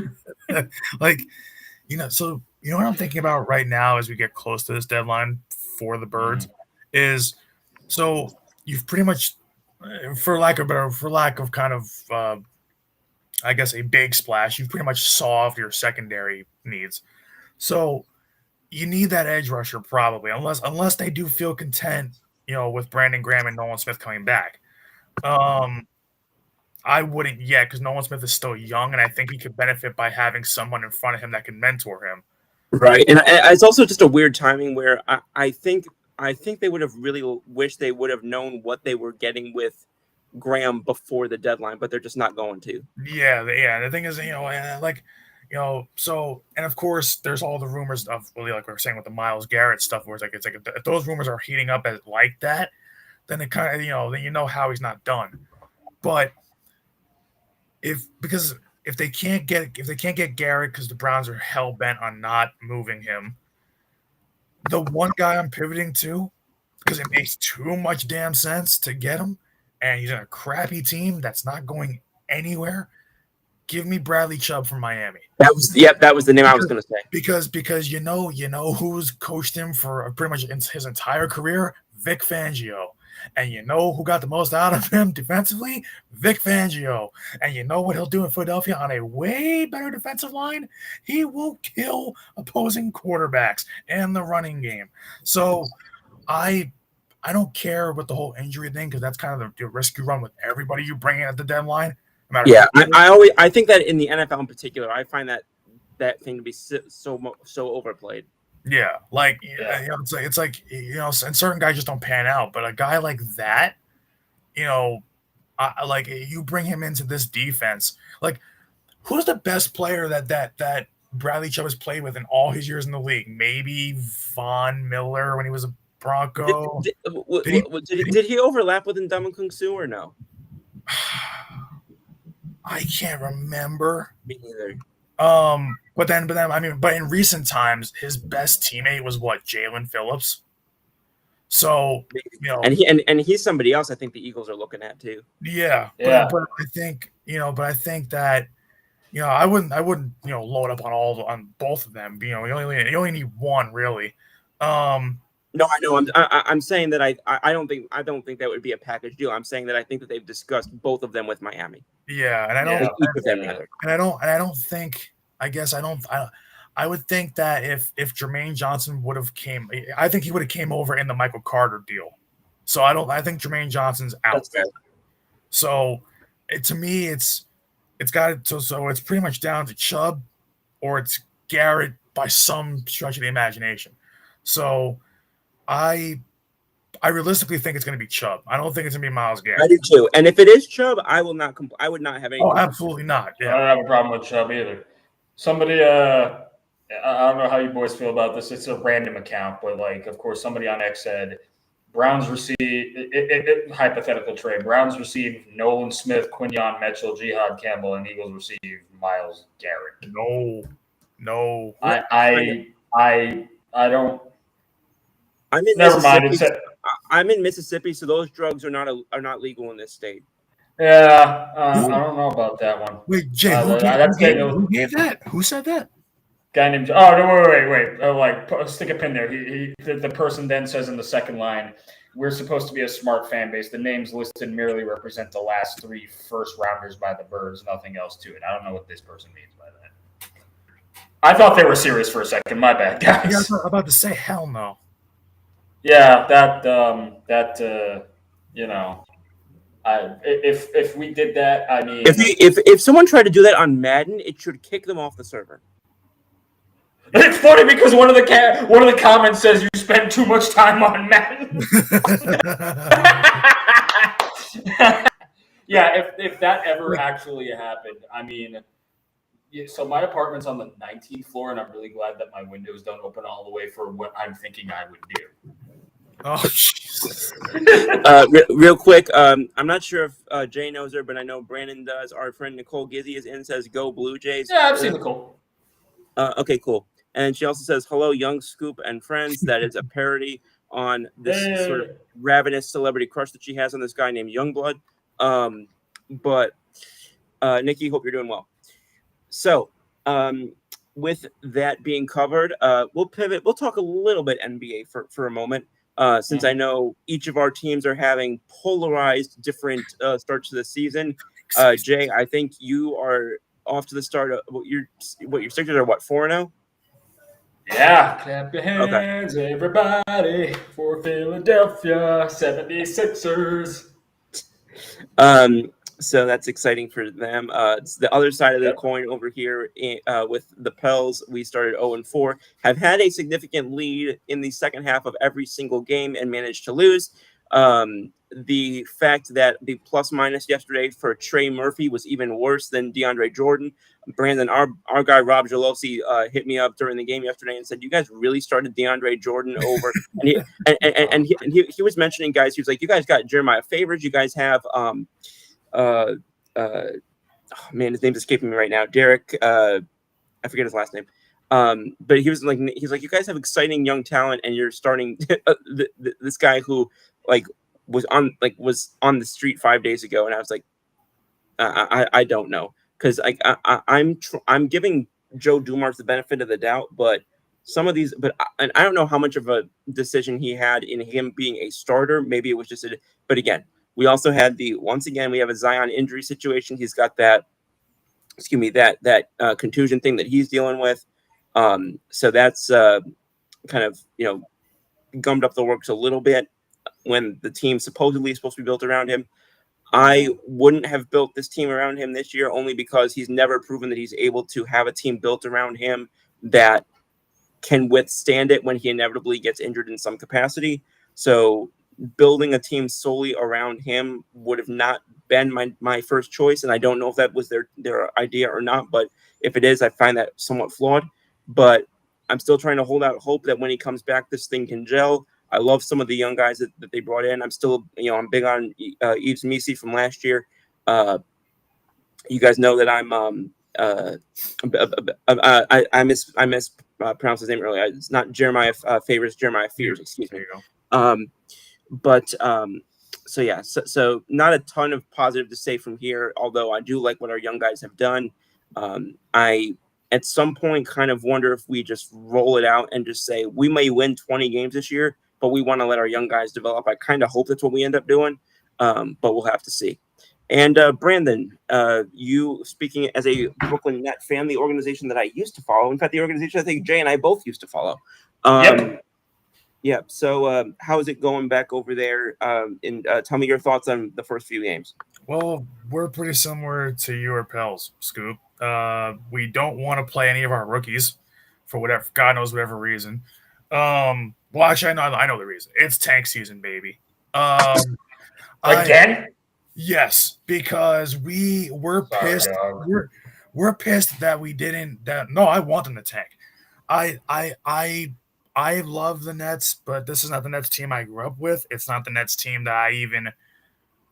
So what I'm thinking about right now as we get close to this deadline for the Birds is, so you've pretty much, for lack of kind of, I guess, a big splash, you've pretty much solved your secondary needs. So you need that edge rusher probably, unless they do feel content, with Brandon Graham and Nolan Smith coming back. I wouldn't yet, because Nolan Smith is still young, and I think he could benefit by having someone in front of him that can mentor him. Right, and it's also just a weird timing where I think they would have really wished they would have known what they were getting with Graham before the deadline, but they're just not going to. Yeah. The thing is, so, and of course, there's all the rumors of, like we were saying with the Myles Garrett stuff, where it's like if those rumors are heating up as like that, then it kind of, then how he's not done. But if they can't get Garrett because the Browns are hell bent on not moving him, the one guy I'm pivoting to, because it makes too much damn sense to get him, and he's in a crappy team that's not going anywhere. Give me Bradley Chubb from Miami. That was the name I was going to say. Because you know who's coached him for pretty much his entire career? Vic Fangio. And you know who got the most out of him defensively? Vic Fangio. And you know what he'll do in Philadelphia on a way better defensive line? He will kill opposing quarterbacks and the running game. So I don't care about the whole injury thing, because that's kind of the risk you run with everybody you bring in at the deadline. Yeah, I think that in the NFL in particular, I find that thing to be so overplayed. Yeah, it's like and certain guys just don't pan out. But a guy like that, like you bring him into this defense. Like, who's the best player that Bradley Chubb has played with in all his years in the league? Maybe Von Miller when he was a Bronco. Did he overlap with Ndamukong Suh or no? I can't remember. Me neither. But in recent times, his best teammate was what? Jalen Phillips. So and he's somebody else I think the Eagles are looking at too. Yeah. But I think that I wouldn't load up on both of them. You only need one really. No, I know. I'm saying that I don't think that would be a package deal. I'm saying that I think that they've discussed both of them with Miami. Yeah, and I don't each of them rather. And I don't think. I would think that if Jermaine Johnson would have came, I think he would have came over in the Michael Carter deal. So I think Jermaine Johnson's out. That's fair. So to me, it's got so it's pretty much down to Chubb or it's Garrett by some stretch of the imagination. So I realistically think it's going to be Chubb. I don't think it's going to be Myles Garrett. I do too. And if it is Chubb, I would not have any. Oh, absolutely not. Yeah. I don't have a problem with Chubb either. Somebody, I don't know how you boys feel about this. It's a random account, but of course, somebody on X said Browns receive hypothetical trade. Browns receive Nolan Smith, Quinyon Mitchell, Jihad Campbell, and Eagles receive Myles Garrett. No. I don't. I'm in Never mind. I'm in Mississippi, so those drugs are not legal in this state. Yeah, I don't know about that one. Wait, Jay, who gave that? Who said that? Guy named. Oh no! Wait! Stick a pin there. The person then says in the second line, "We're supposed to be a smart fan base. The names listed merely represent the last 3 first rounders by the Birds. Nothing else to it." I don't know what this person means by that. I thought they were serious for a second. My bad, guys. I'm about to say hell no. Yeah, if we did that, I mean, if someone tried to do that on Madden, it should kick them off the server. It's funny because one of the comments says you spend too much time on Madden. Yeah, if that ever actually happened, I mean, so my apartment's on the 19th floor, and I'm really glad that my windows don't open all the way for what I'm thinking I would do. Oh, Jesus. Real quick, I'm not sure if Jay knows her, but I know Brandon does. Our friend Nicole Gizzy is in, says, "Go Blue Jays." Yeah, I've seen Nicole. Okay, cool. And she also says, "Hello, young Scoop and friends." That is a parody on this sort of ravenous celebrity crush that she has on this guy named Youngblood. But Nikki, hope you're doing well. So, with that being covered, we'll pivot. We'll talk a little bit NBA for a moment. Since I know each of our teams are having polarized different starts to the season. Jay, I think you are off to the start of what your Sixers are 4-0? Yeah, clap your hands, everybody, for Philadelphia 76ers. So that's exciting for them. It's the other side of the coin over here with the Pels. We started 0-4, have had a significant lead in the second half of every single game and managed to lose. The fact that the plus-minus yesterday for Trey Murphy was even worse than DeAndre Jordan. Brandon, our guy Rob Jalosi hit me up during the game yesterday and said, "You guys really started DeAndre Jordan over." And he was mentioning guys. He was like, "You guys got Jeremiah Favors. You guys have oh man, his name's escaping me right now. Derek, I forget his last name. But he's like, you guys have exciting young talent, and you're starting this guy who was on the street 5 days ago." And I was like, I don't know, because I'm giving Joe Dumars the benefit of the doubt, but some of these, and I don't know how much of a decision he had in him being a starter. Maybe it was just but again. We also had once again, we have a Zion injury situation. He's got that contusion thing that he's dealing with. So that's kind of, gummed up the works a little bit when the team supposedly is supposed to be built around him. I wouldn't have built this team around him this year only because he's never proven that he's able to have a team built around him that can withstand it when he inevitably gets injured in some capacity. So building a team solely around him would have not been my first choice, and I don't know if that was their idea or not, but if it is, I find that somewhat flawed. But I'm still trying to hold out hope that when he comes back, this thing can gel. I love some of the young guys that they brought in. I'm still, I'm big on Yves Missi from last year. You guys know that I mispronounce his name earlier. It's not Jeremiah Favors, Jeremiah Fears, excuse me. So yeah, so not a ton of positive to say from here, although I do like what our young guys have done. I at some point kind of wonder if we just roll it out and just say we may win 20 games this year, but we want to let our young guys develop. I kind of hope that's what we end up doing, but we'll have to see. And Brandon, you speaking as a Brooklyn Net fan, the organization that I used to follow, in fact, the organization I think Jay and I both used to follow. Yep. Yeah. So, how is it going back over there? And tell me your thoughts on the first few games. Well, we're pretty similar to your pals, Scoop. We don't want to play any of our rookies for whatever, God knows whatever reason. Well, actually, I know the reason. It's tank season, baby. Again? Yes, because we're Sorry, pissed. dog. We're pissed that we didn't. That no, I want them to tank. I love the Nets, but this is not the Nets team I grew up with. It's not the Nets team that I even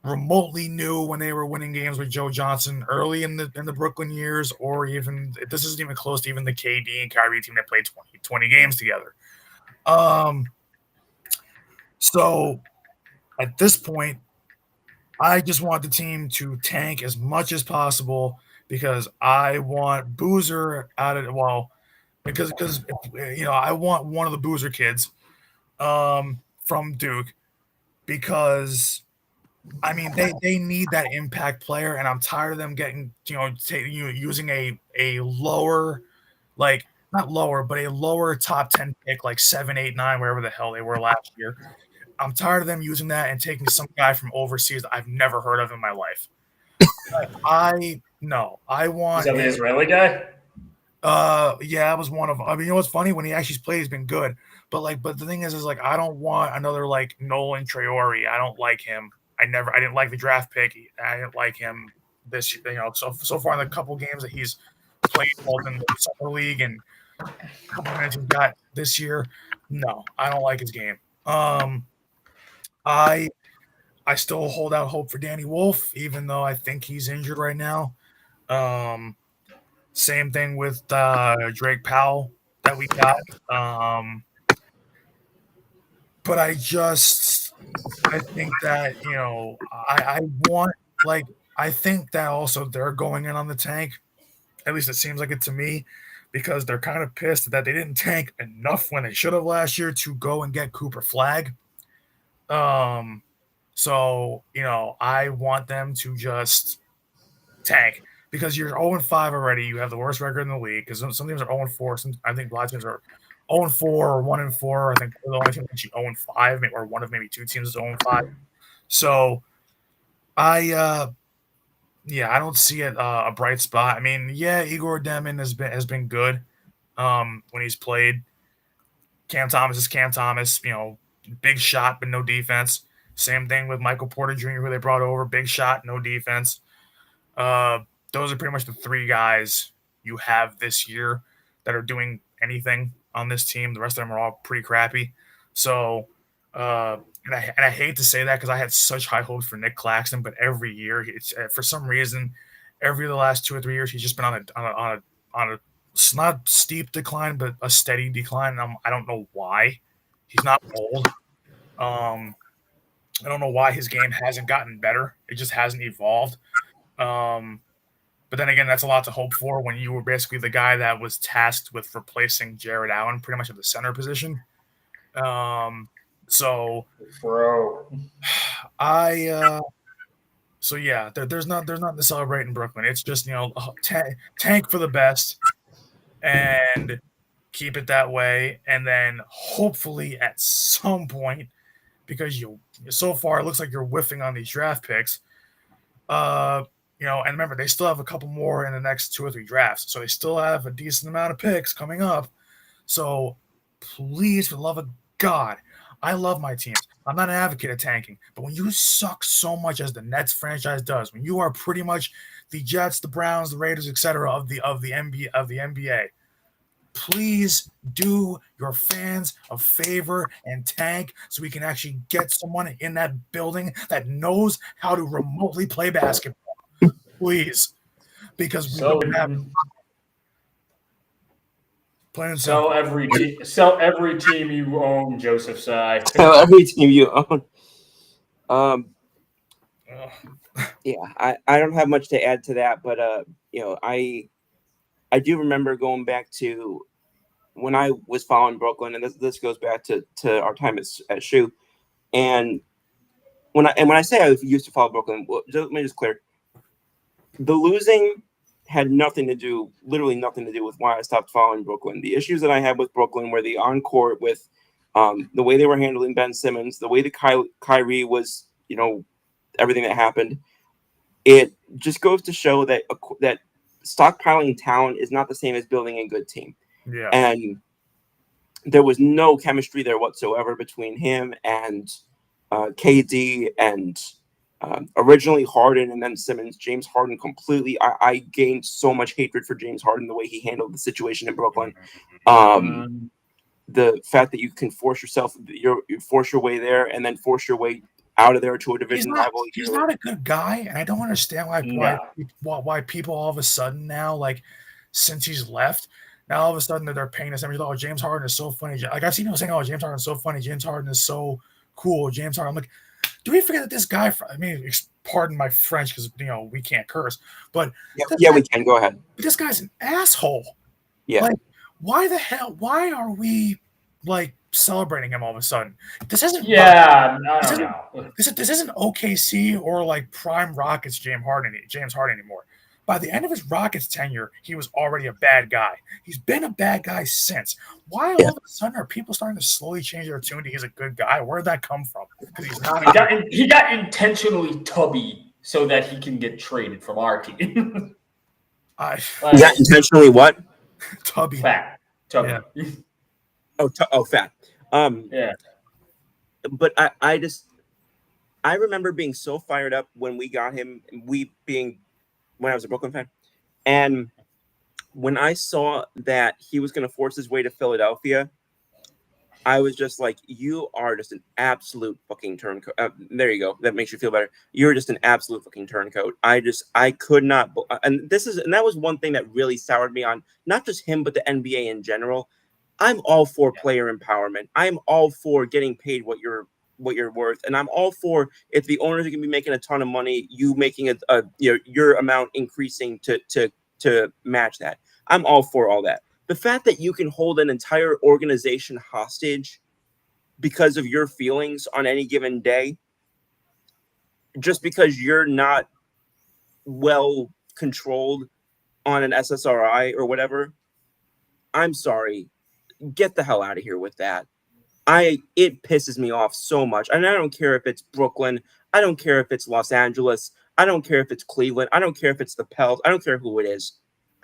remotely knew when they were winning games with Joe Johnson early in the Brooklyn years, or even this isn't even close to even the KD and Kyrie team that played 20 games together. So at this point, I just want the team to tank as much as possible because I want Boozer out of because I want one of the Boozer kids from Duke because I mean they need that impact player, and I'm tired of them getting using a lower, like not lower but a lower top 10 pick, like 7, 8, 9, wherever the hell they were last year. I'm tired of them using that and taking some guy from overseas that I've never heard of in my life. I want. Is that the Israeli guy? Yeah, it was one of them. I mean, what's funny, when he actually played, he's been good. But the thing is like I don't want another like Nolan Traore. I don't like him. I didn't like the draft pick. I didn't like him this so far in the couple games that he's played both in the summer league and a couple minutes he's got this year. No, I don't like his game. I still hold out hope for Danny Wolf, even though I think he's injured right now. Same thing with Drake Powell that we got. But I think that I want I think that also they're going in on the tank. At least it seems like it to me, because they're kind of pissed that they didn't tank enough when they should have last year to go and get Cooper Flag. So, I want them to just tank because you're 0-5 already. You have the worst record in the league because some teams are 0-4. I think a lot of teams are 0-4 or 1-4. I think the only team that's 0-5, or one of maybe two teams is 0-5. So, I don't see it a bright spot. I mean, yeah, Igor Demon has been good when he's played. Cam Thomas is Cam Thomas, big shot but no defense. Same thing with Michael Porter Jr., who they brought over, big shot, no defense. Those are pretty much the three guys you have this year that are doing anything on this team. The rest of them are all pretty crappy. So, and I hate to say that because I had such high hopes for Nick Claxton, but every year, it's for some reason, every of the last 2 or 3 years, he's just been on a not steep decline, but a steady decline. I don't know why. He's not old. I don't know why his game hasn't gotten better. It just hasn't evolved. But then again, that's a lot to hope for when you were basically the guy that was tasked with replacing Jared Allen pretty much at the center position. So, bro, so yeah, there's not to celebrate in Brooklyn. It's just tank for the best and keep it that way, and then hopefully at some point, because so far it looks like you're whiffing on these draft picks. And remember, they still have a couple more in the next 2 or 3 drafts, so they still have a decent amount of picks coming up. So please, for the love of God, I love my teams. I'm not an advocate of tanking, but when you suck so much as the Nets franchise does, when you are pretty much the Jets, the Browns, the Raiders, etc. of the NBA, please do your fans a favor and tank so we can actually get someone in that building that knows how to remotely play basketball. Please, because we don't have. Plain and Sell simple. sell every team you own, Joseph Tsai. Tell every team you own. Yeah, I don't have much to add to that, but I do remember going back to when I was following Brooklyn, and this goes back to our time at Shoe. And when I say I used to follow Brooklyn, well, let me just clear: the losing had literally nothing to do with why I stopped following Brooklyn. The issues that I had with Brooklyn were the on court with the way they were handling Ben Simmons, the way that Kyrie was, everything that happened. It just goes to show that stockpiling talent is not the same as building a good team. Yeah. And there was no chemistry there whatsoever between him and KD and originally Harden and then Simmons. James Harden completely. I gained so much hatred for James Harden, the way he handled the situation in Brooklyn. The fact that you can force you force your way there and then force your way out of there to a division rival. He's not a good guy, and I don't understand why people all of a sudden now, like, since he's left, now all of a sudden they're paying us. Oh, James Harden is so funny. Like, I've seen people saying, "Oh, James Harden is so funny. James Harden is so cool. James Harden." I'm like, do we forget that this guy? Pardon my French, because we can't curse, but we can go ahead. But this guy's an asshole. Yeah. Like, why the hell? Why are we like celebrating him all of a sudden? This isn't. Yeah, I don't know. This isn't OKC or like prime Rockets James Harden anymore. By the end of his Rockets tenure, he was already a bad guy. He's been a bad guy since. Why all of a sudden are people starting to slowly change their tune to he's a good guy? Where did that come from? Because he's not. He got intentionally tubby so that he can get traded from our team. He got intentionally what? Tubby. Fat. Tubby. Yeah. Fat. Yeah. But I remember being so fired up when we got him. When I was a Brooklyn fan, and when I saw that he was going to force his way to Philadelphia, I was just like, "You are just an absolute fucking turncoat." There you go. That makes you feel better. You're just an absolute fucking turncoat. I could not. And that was one thing that really soured me on not just him, but the NBA in general. I'm all for player empowerment. I'm all for getting paid what you're worth, and I'm all for, if the owners are going to be making a ton of money, you making your amount increasing to match that. I'm all for all that. The fact that you can hold an entire organization hostage because of your feelings on any given day, just because you're not well controlled on an SSRI or whatever, I'm sorry. Get the hell out of here with that. It pisses me off so much. And I don't care if it's Brooklyn. I don't care if it's Los Angeles. I don't care if it's Cleveland. I don't care if it's the Pels. I don't care who it is.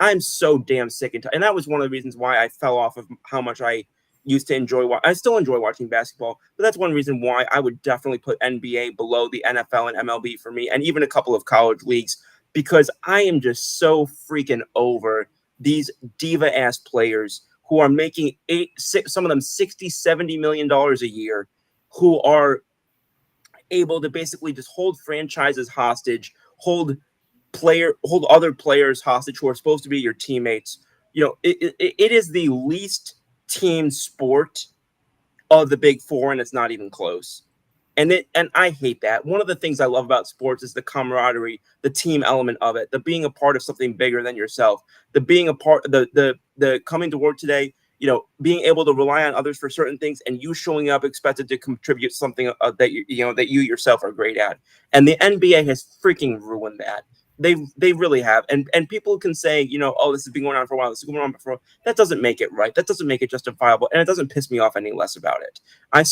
I'm so damn sick and tired. And that was one of the reasons why I fell off of how much I used to enjoy. I still enjoy watching basketball, but that's one reason why I would definitely put NBA below the NFL and MLB for me, and even a couple of college leagues, because I am just so freaking over these diva-ass players who are making some of them $60-70 million a year, who are able to basically just hold franchises hostage, hold other players hostage who are supposed to be your teammates. It is the least team sport of the big four, and it's not even close. And I hate that. One of the things I love about sports is the camaraderie, the team element of it, the being a part of something bigger than yourself, the being a part of the coming to work today, being able to rely on others for certain things, and you showing up expected to contribute something that you yourself are great at. And the NBA has freaking ruined that. They really have. And people can say, oh, this has been going on for a while. This is going on for a while. That doesn't make it right. That doesn't make it justifiable. And it doesn't piss me off any less about it. I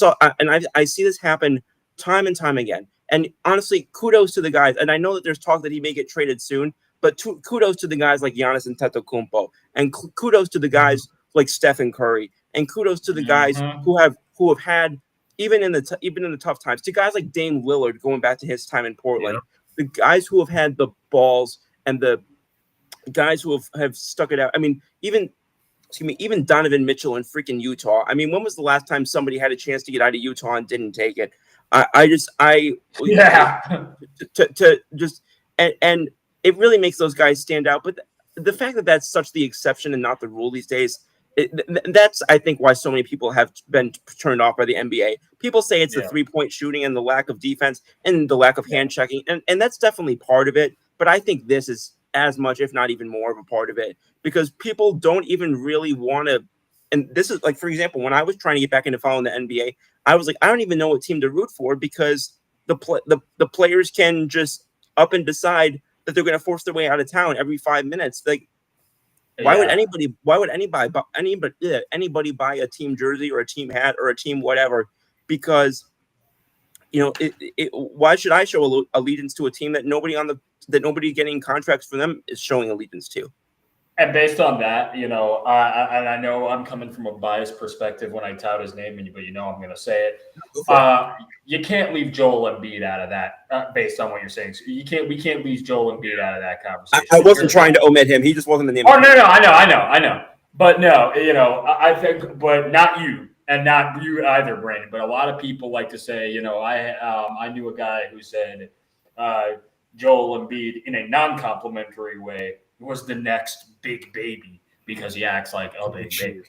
see this happen time and time again. And honestly, kudos to the guys. And I know that there's talk that he may get traded soon, but kudos to the guys like Giannis Antetokounmpo, and kudos to the guys like Stephen Curry, and kudos to the guys who have had, even in the tough times, to guys like Dame Lillard, going back to his time in Portland, the guys who have had the balls, and the guys who have stuck it out. I mean, even Donovan Mitchell in freaking Utah. I mean, when was the last time somebody had a chance to get out of Utah and didn't take it? And it really makes those guys stand out. But the fact that that's such the exception and not the rule these days That's, I think, why so many people have been turned off by the NBA. People say it's the Yeah. 3-point shooting and the lack of defense and the lack of hand checking, and that's definitely part of it. But I think this is as much, if not even more, of a part of it, because people don't even really want to. And this is like, for example, when I was trying to get back into following the NBA, I was like, I don't even know what team to root for, because the players can just up and decide that they're going to force their way out of town every 5 minutes. Like, why would anybody buy a team jersey or a team hat or a team whatever? Because why should I show allegiance to a team that nobody getting contracts for them is showing allegiance to? And based on that, I know I'm coming from a biased perspective when I tout his name, but I'm going to say it. You can't leave Joel Embiid out of that, based on what you're saying. So we can't leave Joel Embiid out of that conversation. I wasn't trying to omit him. He just wasn't the name. Oh, no, I know. But no, I think, but not you, and not you either, Brandon. But a lot of people like to say, I knew a guy who said Joel Embiid, in a non-complimentary way, was the next big baby because he acts like a big baby.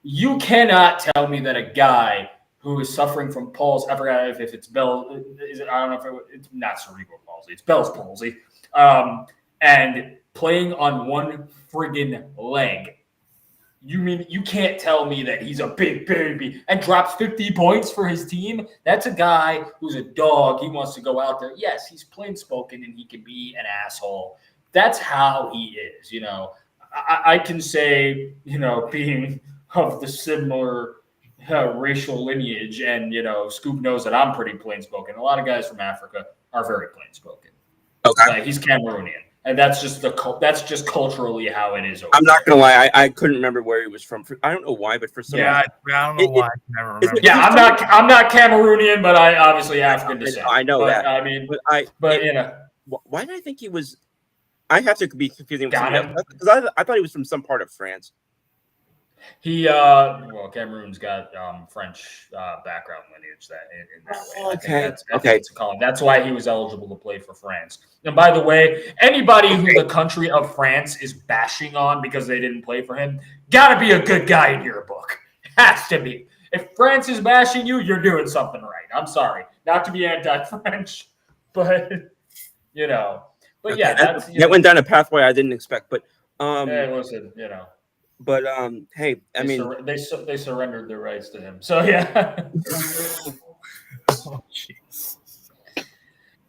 You cannot tell me that a guy who is suffering from palsy, I forgot if it's Bell, I don't know if it's not cerebral palsy, it's Bell's palsy, and playing on one friggin' leg. You mean you can't tell me that he's a big baby and drops 50 points for his team? That's a guy who's a dog. He wants to go out there. Yes, he's plain spoken and he can be an asshole. That's how he is, I can say, being of the similar racial lineage, and, Scoop knows that I'm pretty plain spoken. A lot of guys from Africa are very plain spoken. Okay. Like, he's Cameroonian. And that's just culturally how it is. I'm not gonna lie, I couldn't remember where he was from. I don't know why, but for some reason, I don't know why. I can never remember. Yeah, I'm not Cameroonian, but I obviously African descent. I know that. I mean, why did I think he was? I have to be confusing with Got somebody him. else, because I thought he was from some part of France. He Cameroon's got French background lineage in that way. Okay. I think it's a column. That's why he was eligible to play for France. And by the way, anybody who the country of France is bashing on because they didn't play for him, gotta be a good guy in your book. Has to be. If France is bashing you, you're doing something right. I'm sorry, not to be anti-French, but But yeah, that went down a pathway I didn't expect. But hey, listen, But hey, I mean, they surrendered their rights to him. So yeah. Oh, jeez.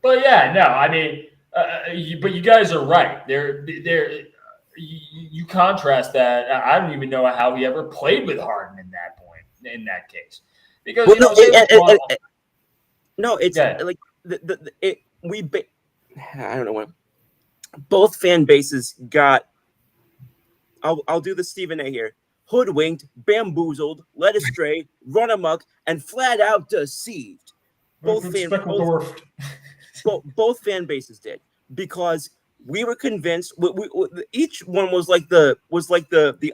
But yeah, no, I mean, but you guys are right. You contrast that. I don't even know how he ever played with Harden in that case, because I don't know what. Both fan bases got. I'll do the Stephen A here. Hoodwinked, bamboozled, led astray, run amok, and flat out deceived. Both fan bases did, because we were convinced. Each one was like the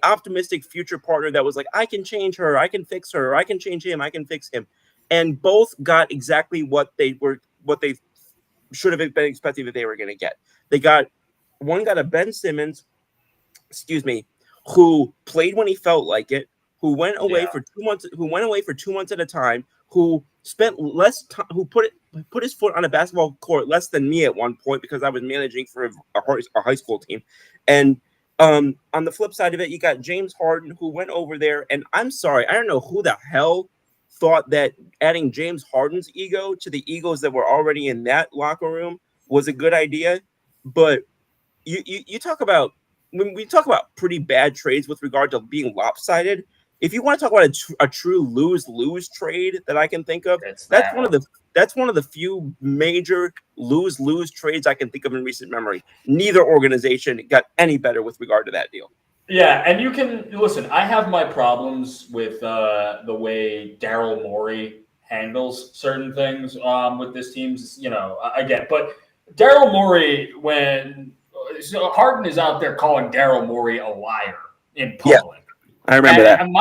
optimistic future partner that was like, I can change her, I can fix her, I can change him, I can fix him, and both got exactly what they should have been expecting that they were going to get. One got a Ben Simmons, who played when he felt like it, who went away for 2 months, at a time, who spent less time, who put his foot on a basketball court less than me at one point, because I was managing for a high school team. And on the flip side of it, you got James Harden, who went over there, and I'm sorry, I don't know who the hell thought that adding James Harden's ego to the egos that were already in that locker room was a good idea. But you talk about, when we talk about pretty bad trades with regard to being lopsided, if you want to talk about a true lose-lose trade that I can think of, that's one of the few major lose-lose trades I can think of in recent memory. Neither organization got any better with regard to that deal. Yeah, and you can listen. I have my problems with the way Daryl Morey handles certain things with this team. I get, but Daryl Morey, when Harden is out there calling Daryl Morey a liar in public. Yeah, I remember that. And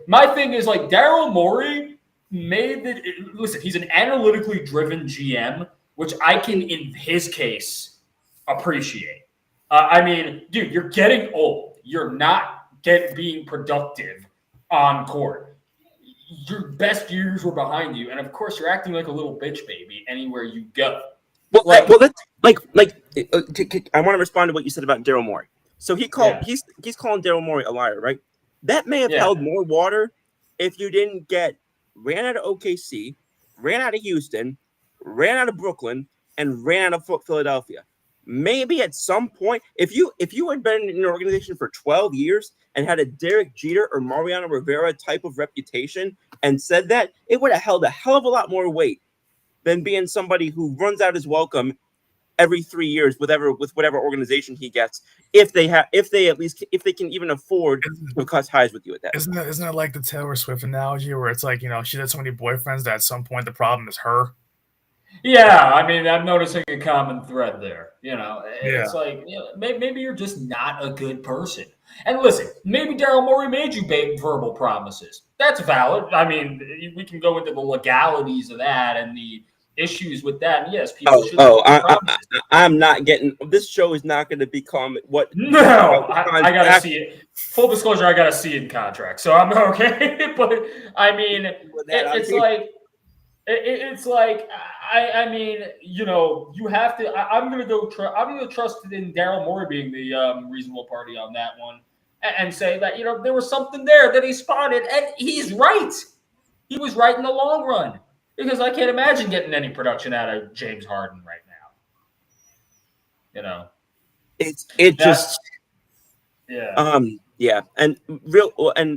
my thing is, like, Daryl Morey listen, he's an analytically driven GM, which I can, in his case, appreciate. I mean, dude, you're getting old. You're not being productive on court. Your best years were behind you, and of course, you're acting like a little bitch baby anywhere you go. Well, that's I want to respond to what you said about Daryl Morey. So he's calling Daryl Morey a liar, right? That may have held more water if you didn't get ran out of OKC, ran out of Houston, ran out of Brooklyn, and ran out of Philadelphia. Maybe at some point, if you had been in an organization for 12 years and had a Derek Jeter or Mariano Rivera type of reputation and said that, it would have held a hell of a lot more weight than being somebody who runs out his welcome every 3 years with whatever organization he gets, if they can even afford to cut ties with you at that. Isn't it like the Taylor Swift analogy where it's like, she had so many boyfriends that at some point the problem is her? Yeah, I mean, I'm noticing a common thread there. It's like maybe you're just not a good person. And listen, maybe Daryl Morey made you make verbal promises. That's valid. I mean, we can go into the legalities of that and the issues with that. And yes, people should. I'm not getting. This show is not going to become what. No, I got to see it. Full disclosure, I got to see it in contract, so I'm okay. But I mean, it's like. It's like I mean, you have to. I'm gonna trust in Daryl Morey being the reasonable party on that one, and say that there was something there that he spotted, and he's right. He was right in the long run, because I can't imagine getting any production out of James Harden right now. Yeah, and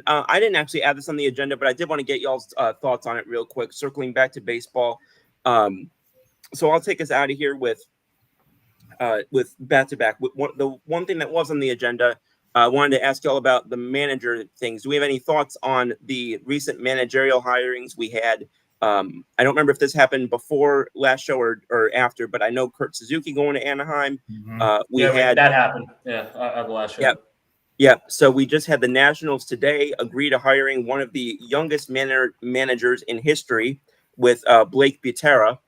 I didn't actually add this on the agenda, but I did want to get y'all's thoughts on it real quick. Circling back to baseball, so I'll take us out of here with back to back. The one thing that was on the agenda, I wanted to ask y'all about the manager things. Do we have any thoughts on the recent managerial hirings we had? I don't remember if this happened before last show or after, but I know Kurt Suzuki going to Anaheim. Mm-hmm. That happened. Yeah, at the last show. Yep. Yeah, so we just had the Nationals today agree to hiring one of the youngest managers in history with Blake Butera.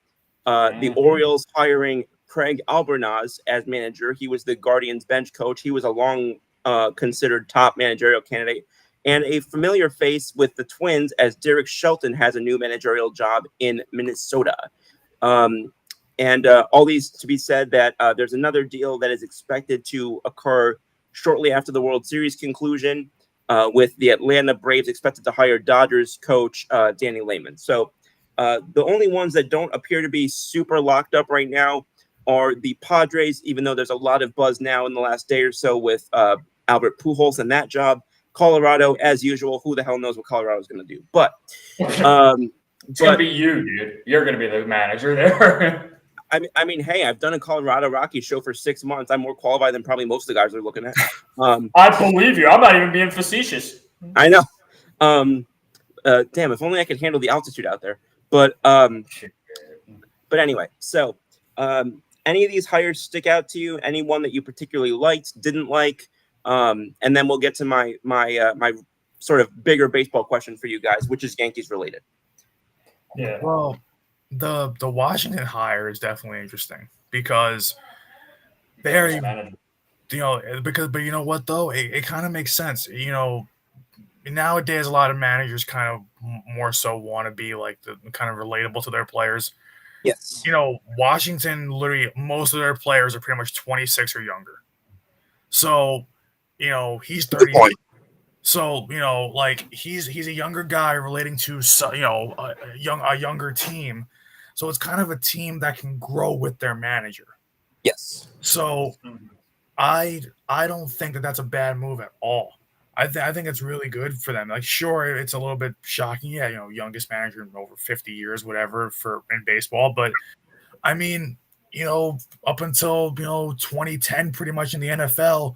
The Orioles hiring Craig Albernaz as manager. He was the Guardians bench coach. He was a long considered top managerial candidate. And a familiar face with the Twins as Derek Shelton has a new managerial job in Minnesota. And all these to be said that there's another deal that is expected to occur shortly after the World Series conclusion, with the Atlanta Braves expected to hire Dodgers coach Danny Lehman. So the only ones that don't appear to be super locked up right now are the Padres, even though there's a lot of buzz now in the last day or so with Albert Pujols and that job. Colorado, as usual, who the hell knows what Colorado's going to do? But it's going to be you, dude. You're going to be the manager there. I mean, hey, I've done a Colorado Rockies show for 6 months. I'm more qualified than probably most of the guys are looking at. I believe you. I'm not even being facetious. I know. Damn, if only I could handle the altitude out there. But anyway, so any of these hires stick out to you? Anyone that you particularly liked, didn't like? And then we'll get to my sort of bigger baseball question for you guys, which is Yankees related. Yeah. Well, the Washington hire is definitely interesting because but you know what though, it kind of makes sense. Nowadays a lot of managers kind of more so want to be like the kind of relatable to their players. Yes. Washington, literally most of their players are pretty much 26 or younger. So, he's 30. So, like he's a younger guy relating to a younger team. So it's kind of a team that can grow with their manager. Yes. So I don't think that that's a bad move at all. I think it's really good for them. Like, sure, it's a little bit shocking. Yeah, youngest manager in over 50 years, whatever, in baseball. But I mean, up until 2010, pretty much in the NFL,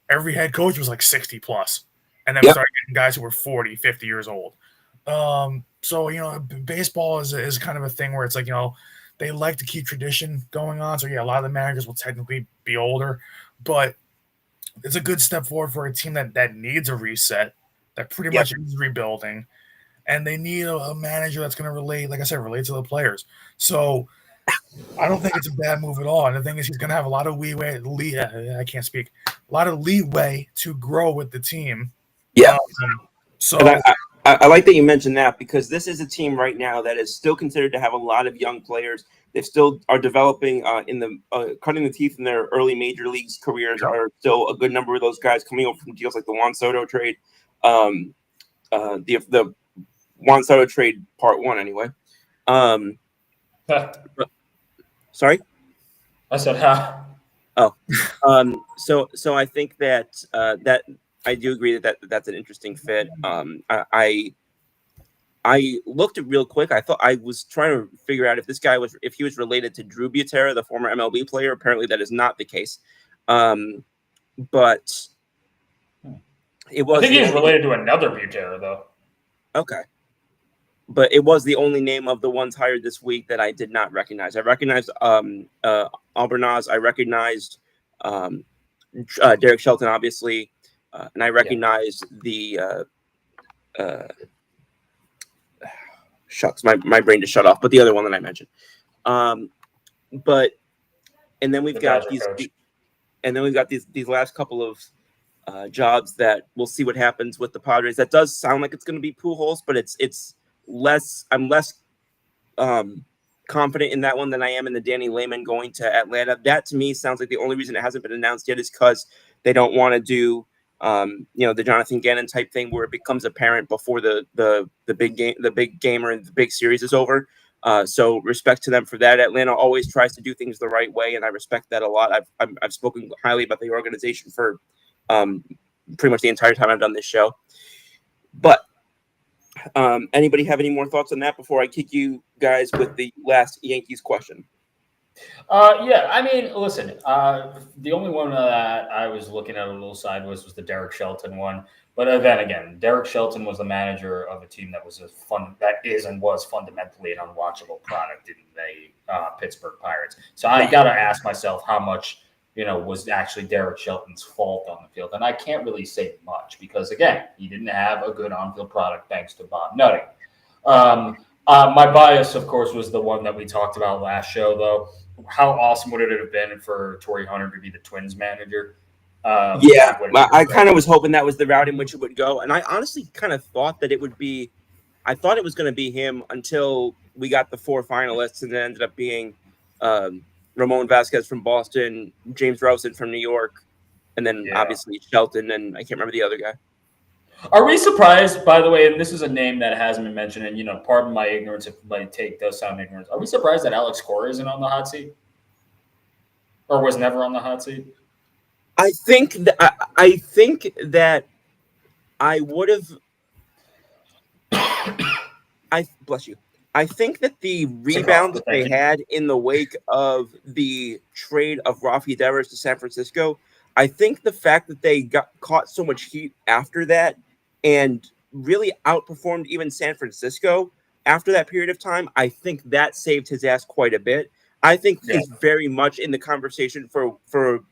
every head coach was like 60 plus, and then we started getting guys who were 40, 50 years old. So baseball is kind of a thing where it's like they like to keep tradition going on. So yeah, a lot of the managers will technically be older, but it's a good step forward for a team that needs a reset, that pretty much is rebuilding, and they need a manager that's going to relate to the players. So I don't think it's a bad move at all. And the thing is, he's going to have a lot of leeway to grow with the team. Yeah. So And I like that you mentioned that, because this is a team right now that is still considered to have a lot of young players. They still are developing cutting the teeth in their early major leagues careers. Are still a good number of those guys coming over from deals like the Juan Soto trade, the Juan Soto trade part one anyway. Sorry, I said, "Ha." So I think that that I do agree that that's an interesting fit. I looked at real quick. I thought I was trying to figure out if he was related to Drew Butera, the former MLB player. Apparently, that is not the case. But it was. I think he's related to another Butera, though. Okay. But it was the only name of the ones hired this week that I did not recognize. I recognized Albernaz. I recognized Derek Shelton, obviously, and I recognized the. Shucks, my brain just shut off. But the other one that I mentioned, and then we've got these last couple of jobs that we'll see what happens with the Padres. That does sound like it's going to be Pujols, but it's less. I'm less confident in that one than I am in the Danny Lehman going to Atlanta. That to me sounds like the only reason it hasn't been announced yet is because they don't want to do the Jonathan Gannon type thing where it becomes apparent before the big game, the big game or the big series is over. So respect to them for that. Atlanta always tries to do things the right way, and I respect that a lot. I've spoken highly about the organization for pretty much the entire time I've done this show. But anybody have any more thoughts on that before I kick you guys with the last Yankees question? Yeah, I mean, listen, the only one that I was looking at a little sideways was the Derek Shelton one. But then again, Derek Shelton was the manager of a team that was fundamentally an unwatchable product in the Pittsburgh Pirates. So I got to ask myself how much, was actually Derek Shelton's fault on the field. And I can't really say much because, again, he didn't have a good on-field product thanks to Bob Nutting. My bias, of course, was the one that we talked about last show, though. How awesome would it have been for Torrey Hunter to be the Twins manager? I kind of was hoping that was the route in which it would go. And I honestly kind of thought that it would be – I thought it was going to be him until we got the 4 finalists, and it ended up being Ramon Vasquez from Boston, James Rosen from New York, and then obviously Shelton, and I can't remember the other guy. Are we surprised, by the way, and this is a name that hasn't been mentioned, and, pardon my ignorance if my take does sound ignorant. Are we surprised that Alex Cora isn't on the hot seat? Or was never on the hot seat? I think that I would have bless you. I think that the rebound that they had in the wake of the trade of Rafi Devers to San Francisco, I think the fact that they got caught so much heat after that and really outperformed even San Francisco after that period of time, I think that saved his ass quite a bit. I think he's very much in the conversation for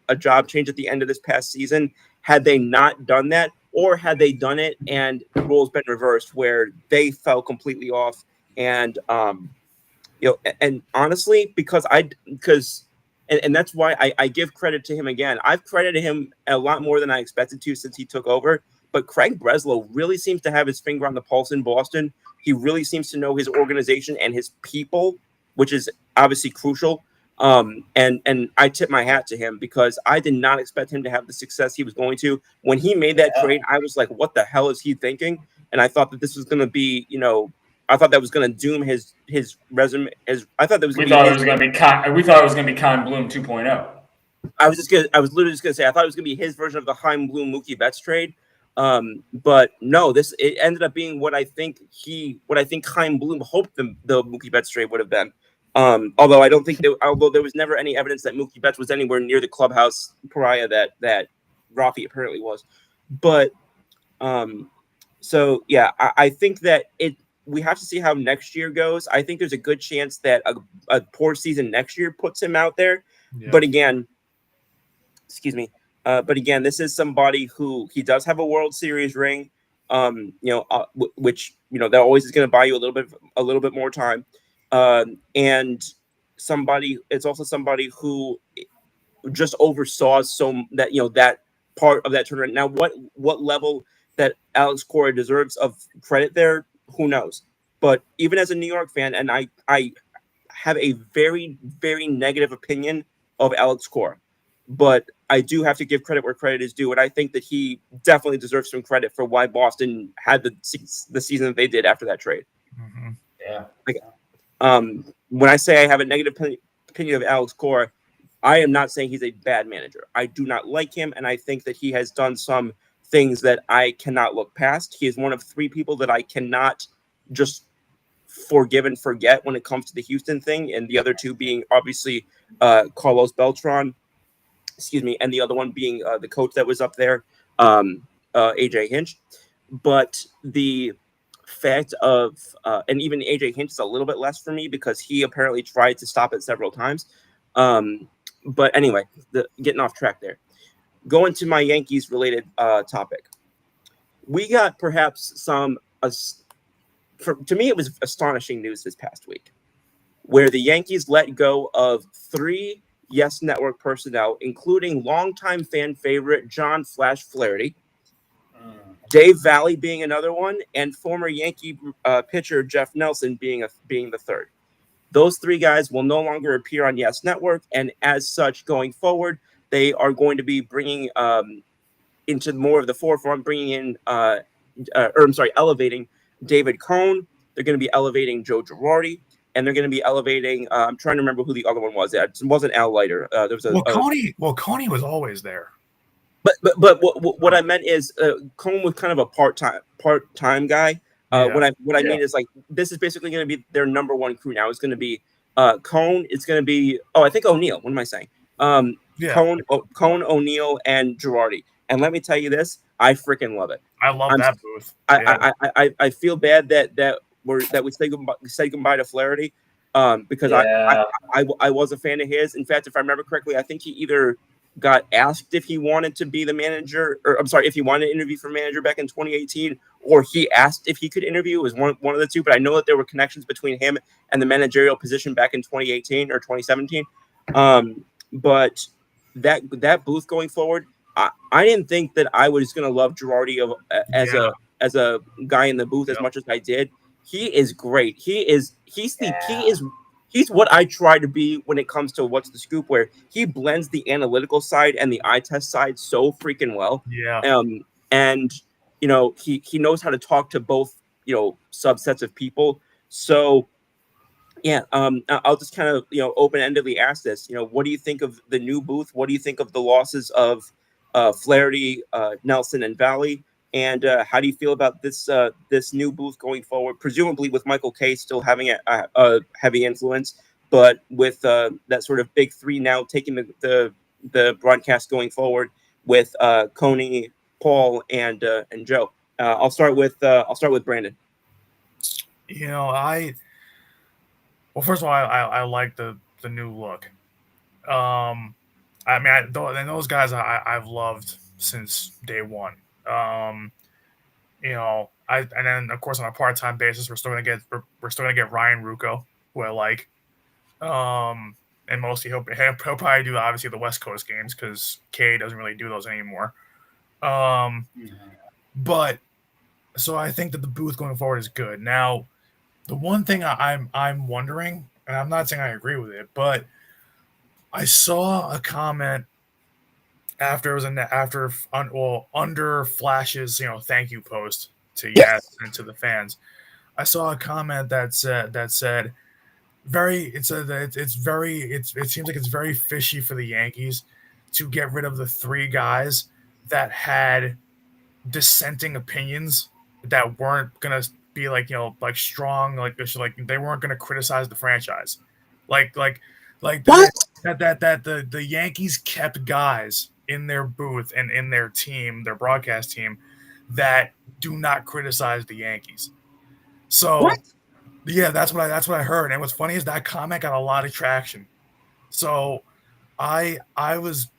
a job change at the end of this past season. Had they not done that, or had they done it and the roles been reversed where they fell completely off, and and honestly, because that's why I give credit to him again. I've credited him a lot more than I expected to since he took over. But Craig Breslow really seems to have his finger on the pulse in Boston. He really seems to know his organization and his people, which is obviously crucial. And I tip my hat to him because I did not expect him to have the success he was going to. When he made that trade, I was like, what the hell is he thinking? And I thought that this was going to be, I thought that was going to doom his resume. I thought that was. We thought it was going to be Chaim Bloom 2.0. I was literally just going to say I thought it was going to be his version of the Chaim Bloom Mookie Betts trade. But no, it ended up being what I think Chaim Bloom hoped the Mookie Betts trade would have been. Although I don't think although there was never any evidence that Mookie Betts was anywhere near the clubhouse pariah that Rafi apparently was. But so yeah, I think that we have to see how next year goes. I think there's a good chance that a poor season next year puts him out there. Yeah. But again, this is somebody who he does have a World Series ring, which that always is going to buy you a little bit more time. And it's also somebody who just oversaw that part of that tournament. Now, what level that Alex Cora deserves of credit there, who knows? But even as a New York fan, and I have a very, very negative opinion of Alex Cora, but I do have to give credit where credit is due, and I think that he definitely deserves some credit for why Boston had the season that they did after that trade. Mm-hmm. Yeah. Like, when I say I have a negative opinion of Alex Cora, I am not saying he's a bad manager. I do not like him, and I think that he has done some things that I cannot look past. He is one of 3 people that I cannot just forgive and forget when it comes to the Houston thing, and the other 2 being obviously Carlos Beltran, and the other one being the coach that was up there, AJ Hinch. But the fact of, and even AJ Hinch is a little bit less for me because he apparently tried to stop it several times. But anyway, getting off track there. Going to my Yankees related topic. We got perhaps some, to me, it was astonishing news this past week, where the Yankees let go of 3 Yes Network personnel, including longtime fan favorite John Flash Flaherty, Dave Valley being another one, and former Yankee pitcher Jeff Nelson being the third. Those 3 guys will no longer appear on Yes Network, and as such, going forward, they are going to be bringing into more of the forefront, bringing in, elevating David Cohn. They're going to be elevating Joe Girardi, and they're going to be elevating. I'm trying to remember who the other one was. It wasn't Al Leiter. There was Coney was always there. But what I meant is Cohn was kind of a part time guy. What I mean is, like, this is basically going to be their number 1 crew now. It's going to be Cohn. It's going to be I think O'Neill. What am I saying? Cohn, O'Neill, and Girardi. And let me tell you this, I freaking love it. I love that booth. I feel bad that we say goodbye to Flaherty, because I was a fan of his. In fact, if I remember correctly, I think he either got asked if he wanted to be the manager, or I'm sorry, if he wanted to interview for manager back in 2018, or he asked if he could interview. It was one of the 2, but I know that there were connections between him and the managerial position back in 2018 or 2017. But that booth going forward, I didn't think that I was going to love Girardi as a guy in the booth as much as I did. He is great. He's what I try to be when it comes to What's the Scoop, where he blends the analytical side and the eye test side so freaking well. Yeah. And he knows how to talk to both subsets of people. So yeah, I'll just kind of open-endedly ask this. What do you think of the new booth? What do you think of the losses of Flaherty, Nelson, and Valley? And how do you feel about this new booth going forward? Presumably with Michael Kay still having a heavy influence, but with that sort of big 3 now taking the broadcast going forward with Coney, Paul, and Joe. I'll start with Brandon. Well, first of all, I like the new look. I mean, those guys I've loved since day one. And then of course on a part-time basis, we're still gonna get Ryan Rucco, who I like. And mostly he'll probably do obviously the West Coast games because Kay doesn't really do those anymore. But so I think that the booth going forward is good. Now, the one thing I'm wondering, and I'm not saying I agree with it, but I saw a comment under Flash's thank you post to Yes and to the fans. I saw a comment that said it seems like it's very fishy for the Yankees to get rid of the 3 guys that had dissenting opinions that weren't gonna be like strong, like they weren't gonna criticize the franchise, that the Yankees kept guys in their booth and in their team, their broadcast team, that do not criticize the Yankees. So yeah, that's what I heard. And what's funny is that comment got a lot of traction. So I was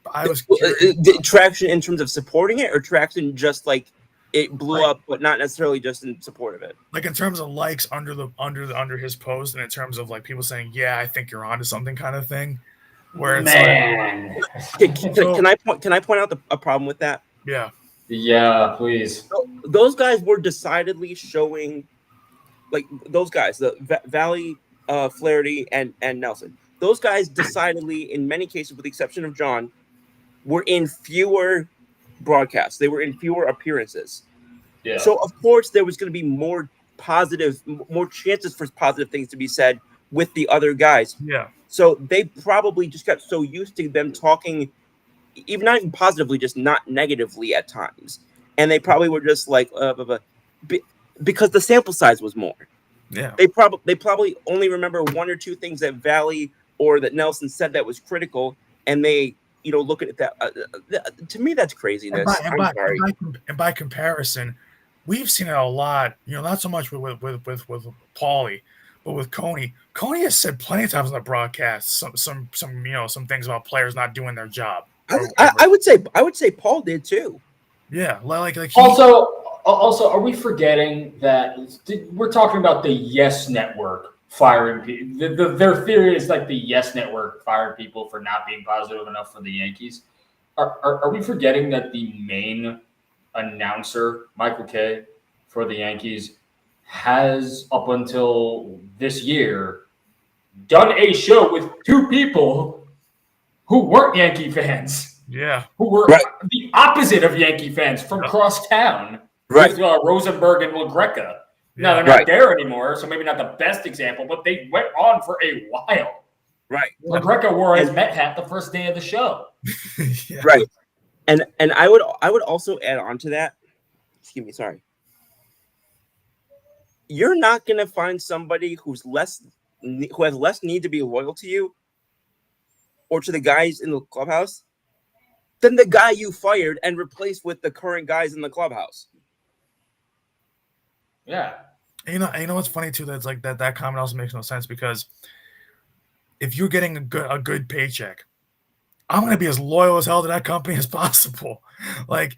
traction in terms of supporting it, or traction just like it blew up, but not necessarily just in support of it. Like in terms of likes under his post, and in terms of like people saying, "Yeah, I think you're onto something," kind of thing. Where it's can I point out a problem with that? Yeah. Yeah, please. Those guys were decidedly showing, like those guys, the Valley, Flaherty, and Nelson. Those guys decidedly, in many cases, with the exception of John, were in fewer broadcasts. They were in fewer appearances. Yeah. So of course there was going to be more chances for positive things to be said with the other guys. Yeah. So they probably just got so used to them talking, even not even positively, just not negatively at times, and they probably were just like, because the sample size was more. Yeah. They probably only remember one or two things that Valley or that Nelson said that was critical, and they look at that. To me, that's craziness. I'm sorry. And by comparison, we've seen it a lot. Not so much with Paulie, but with Coney. Coney has said plenty of times on the broadcast some things about players not doing their job. I would say Paul did too. Yeah, like also, are we forgetting that we're talking about the Yes Network firing people? Their theory is like the Yes Network fired people for not being positive enough for the Yankees. Are we forgetting that the main announcer, Michael Kay, for the Yankees, has up until this year done a show with two people who weren't Yankee fans? Yeah. Who were the opposite of Yankee fans from cross town, with Rosenberg and LaGreca. Now they're not there anymore, so maybe not the best example, but they went on for a while. Right. LaGreca wore his Met hat the first day of the show. Yeah. Right. And I would also add on to that. Excuse me, sorry. You're not going to find somebody who has less need to be loyal to you or to the guys in the clubhouse than the guy you fired and replaced with the current guys in the clubhouse. Yeah. You know what's funny too? That's like that comment also makes no sense, because if you're getting a good paycheck, I'm gonna be as loyal as hell to that company as possible. It's like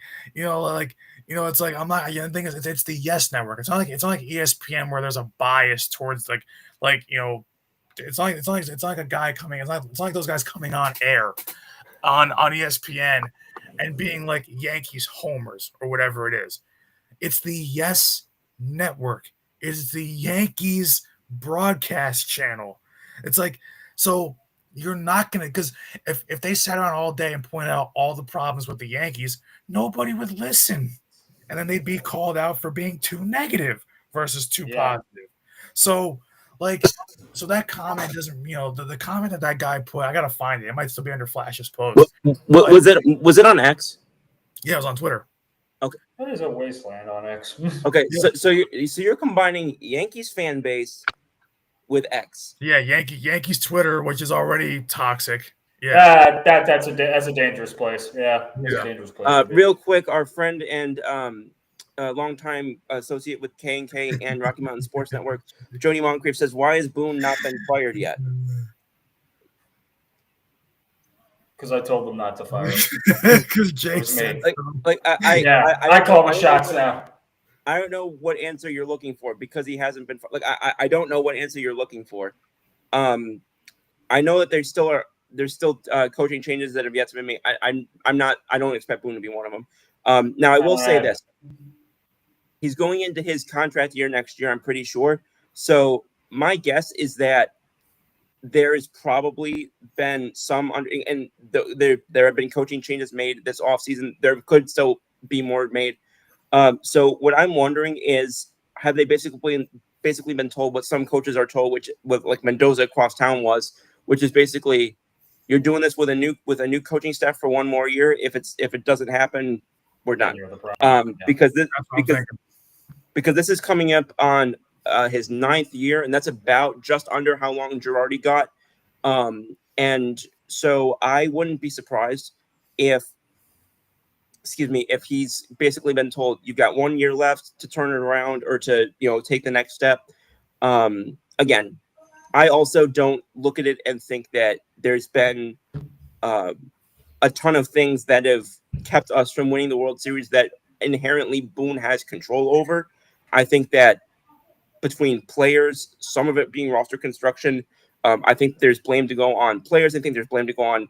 I'm not. The thing is, it's the Yes Network. It's not like ESPN where there's a bias towards it's like a guy coming. It's not like those guys coming on air on ESPN and being like Yankees homers or whatever it is. It's the Yes Network. It's the Yankees broadcast channel. It's like, so you're not going to, because if they sat around all day and pointed out all the problems with the Yankees, nobody would listen. And then they'd be called out for being too negative versus too positive. So that comment doesn't, the comment that guy put, I got to find it. It might still be under Flash's post. Was it on X? Yeah, it was on Twitter. Okay. That is a wasteland on X. Okay, so you're combining Yankees fan base with X. Yeah, Yankees Twitter, which is already toxic. Yeah, that's a dangerous place. Yeah, a dangerous place. Real quick, our friend and longtime associate with K&K and Rocky Mountain Sports Network, Jody Moncrief, says, "Why has Boone not been fired yet?" Because I told them not to fire him. Because Jay said, I call the shots now. I don't know what answer you're looking for, because he hasn't been I don't know what answer you're looking for. I know that there's still coaching changes that have yet to be made. I don't expect Boone to be one of them. Now I will say this: he's going into his contract year next year, I'm pretty sure. So my guess is that there has probably been some there have been coaching changes made this offseason. There could still be more made. So what I'm wondering is, have they basically been told what some coaches are told, which with like Mendoza across town was, which is basically, you're doing this with a new coaching staff for one more year. If it doesn't happen, we're done. Because this is coming up on his 9th year, and that's about just under how long Girardi got. And so I wouldn't be surprised if he's basically been told, you've got 1 year left to turn it around or to, take the next step. Again, I also don't look at it and think that there's been a ton of things that have kept us from winning the World Series that inherently Boone has control over. I think that between players, some of it being roster construction, I think there's blame to go on players. I think there's blame to go on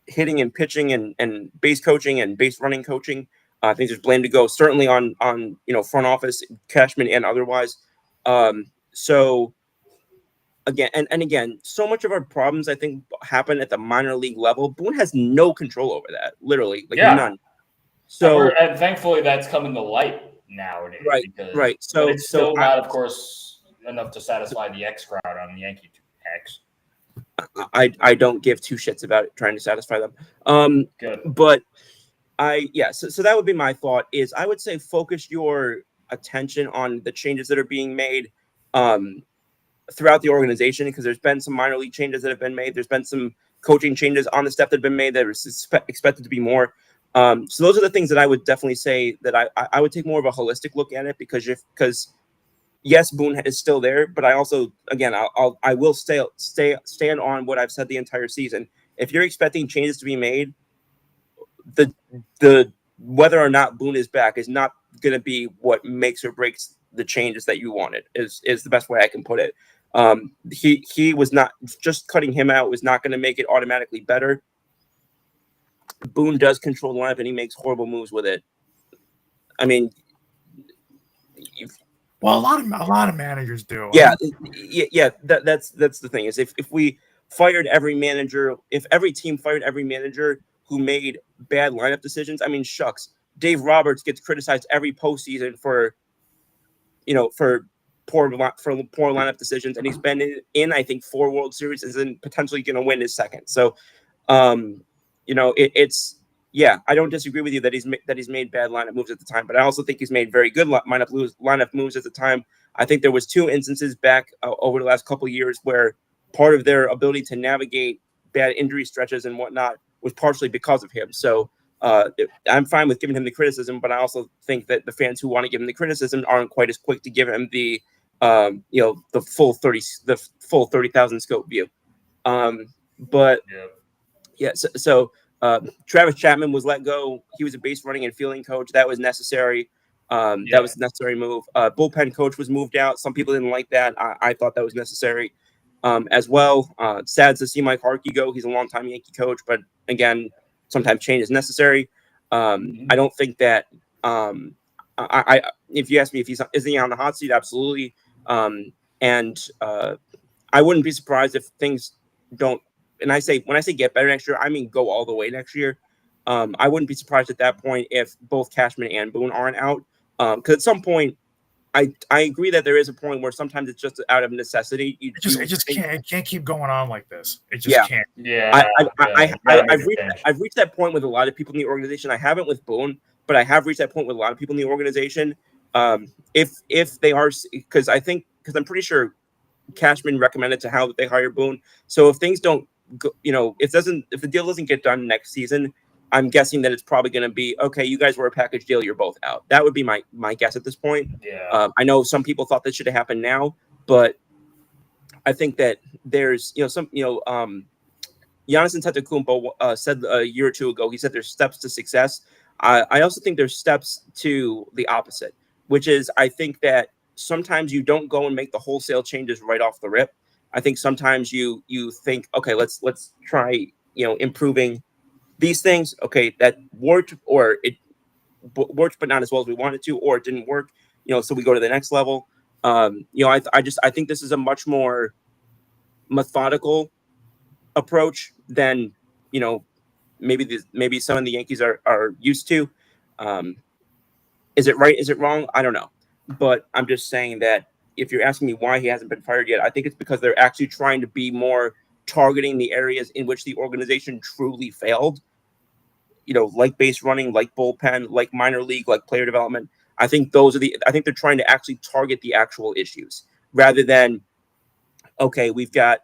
hitting and pitching and base coaching and base running coaching. I think there's blame to go certainly on front office, Cashman and otherwise. So again, and again, so much of our problems I think happen at the minor league level. Boone has no control over that, literally, none. So and thankfully that's coming to light nowadays, right. But it's still not, of course, enough to satisfy the X crowd on Yankee X. I don't give two shits about it, trying to satisfy them. Good. But so that would be my thought. Is I would say focus your attention on the changes that are being made throughout the organization, because there's been some minor league changes that have been made. There's been some coaching changes on the staff that have been made that are expected to be more. So those are the things that I would definitely say that I would take more of a holistic look at it, because yes, Boone is still there, but I also, again, I will stand on what I've said the entire season. If you're expecting changes to be made, the whether or not Boone is back is not going to be what makes or breaks the changes that you wanted. Is the best way I can put it. He was not, just cutting him out was not going to make it automatically better. Boone does control the lineup, and he makes horrible moves with it. I mean, a lot of managers do. Yeah. That's the thing, is if we fired every manager, if every team fired every manager who made bad lineup decisions, I mean, shucks, Dave Roberts gets criticized every postseason for poor lineup decisions, and he's been in I think 4 World Series and then potentially going to win his second. So, it's. Yeah, I don't disagree with you that he's made bad lineup moves at the time, but I also think he's made very good lineup moves at the time. I think there was 2 instances back over the last couple of years where part of their ability to navigate bad injury stretches and whatnot was partially because of him. So I'm fine with giving him the criticism, but I also think that the fans who want to give him the criticism aren't quite as quick to give him the full 30,000 scope view. Travis Chapman was let go. He was a base running and fielding coach. That was necessary. That was a necessary move. Bullpen coach was moved out. Some people didn't like that. I thought that was necessary as well. Sad to see Mike Harkey go. He's a longtime Yankee coach, but again, sometimes change is necessary. I don't think that. If you ask me if is he on the hot seat, absolutely. And I wouldn't be surprised if things don't. And when I say get better next year, I mean go all the way next year. I wouldn't be surprised at that point if both Cashman and Boone aren't out. Because at some point, I agree that there is a point where sometimes it's just out of necessity. It can't keep going on like this. It just can't. Yeah. I've reached that point with a lot of people in the organization. I haven't with Boone, but I have reached that point with a lot of people in the organization. If they are, because I'm pretty sure Cashman recommended to Hal that they hire Boone. So if things don't go, if the deal doesn't get done next season, I'm guessing that it's probably going to be, okay, you guys were a package deal, you're both out. That would be my guess at this point. Yeah. I know some people thought this should have happened now, but I think that there's, Giannis Antetokounmpo said a year or two ago, he said there's steps to success. I also think there's steps to the opposite, which is I think that sometimes you don't go and make the wholesale changes right off the rip. I think sometimes you think, okay, let's try, improving these things. Okay, that worked, or it worked, but not as well as we wanted to, or it didn't work. So we go to the next level. I think this is a much more methodical approach than maybe some of the Yankees are used to. Is it right? Is it wrong? I don't know. But I'm just saying that if you're asking me why he hasn't been fired yet, I think it's because they're actually trying to be more targeting the areas in which the organization truly failed, like base running, like bullpen, like minor league, like player development. I think they're trying to actually target the actual issues rather than, okay, we've got,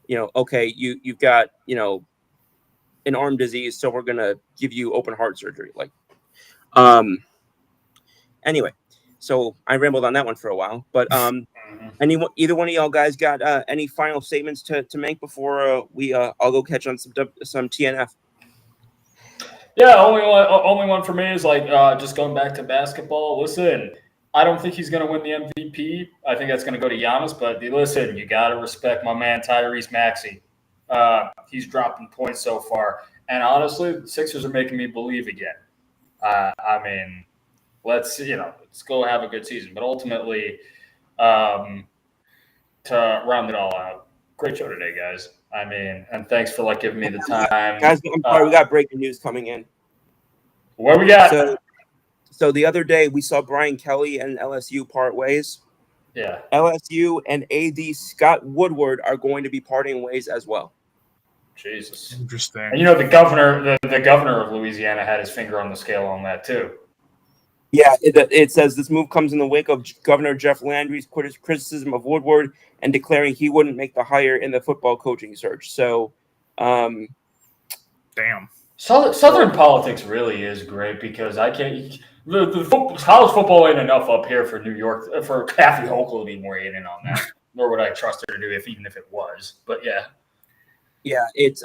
you've got, an arm disease, so we're going to give you open heart surgery. Anyway, so I rambled on that one for a while, but either one of y'all guys got any final statements to make before I'll go catch on some TNF? Yeah, only one for me is just going back to basketball. Listen, I don't think he's going to win the MVP. I think that's going to go to Giannis. But listen, you got to respect my man Tyrese Maxey. He's dropping points so far, and honestly, the Sixers are making me believe again. I mean, let's go have a good season. But ultimately, to round it all out, great show today, guys. I mean, and thanks for giving me the time, Guys, I'm sorry, we got breaking news coming in. What we got? So the other day we saw Brian Kelly and LSU part ways. Yeah. LSU and AD Scott Woodward are going to be parting ways as well. Jesus. Interesting. And the governor of Louisiana had his finger on the scale on that too. Yeah, it says this move comes in the wake of Governor Jeff Landry's criticism of Woodward and declaring he wouldn't make the hire in the football coaching search. So, damn. Southern politics really is great because I can't. College football ain't enough up here for New York for Kathy Hochul to be more in on that. Nor would I trust her to do even if it was. But yeah, it's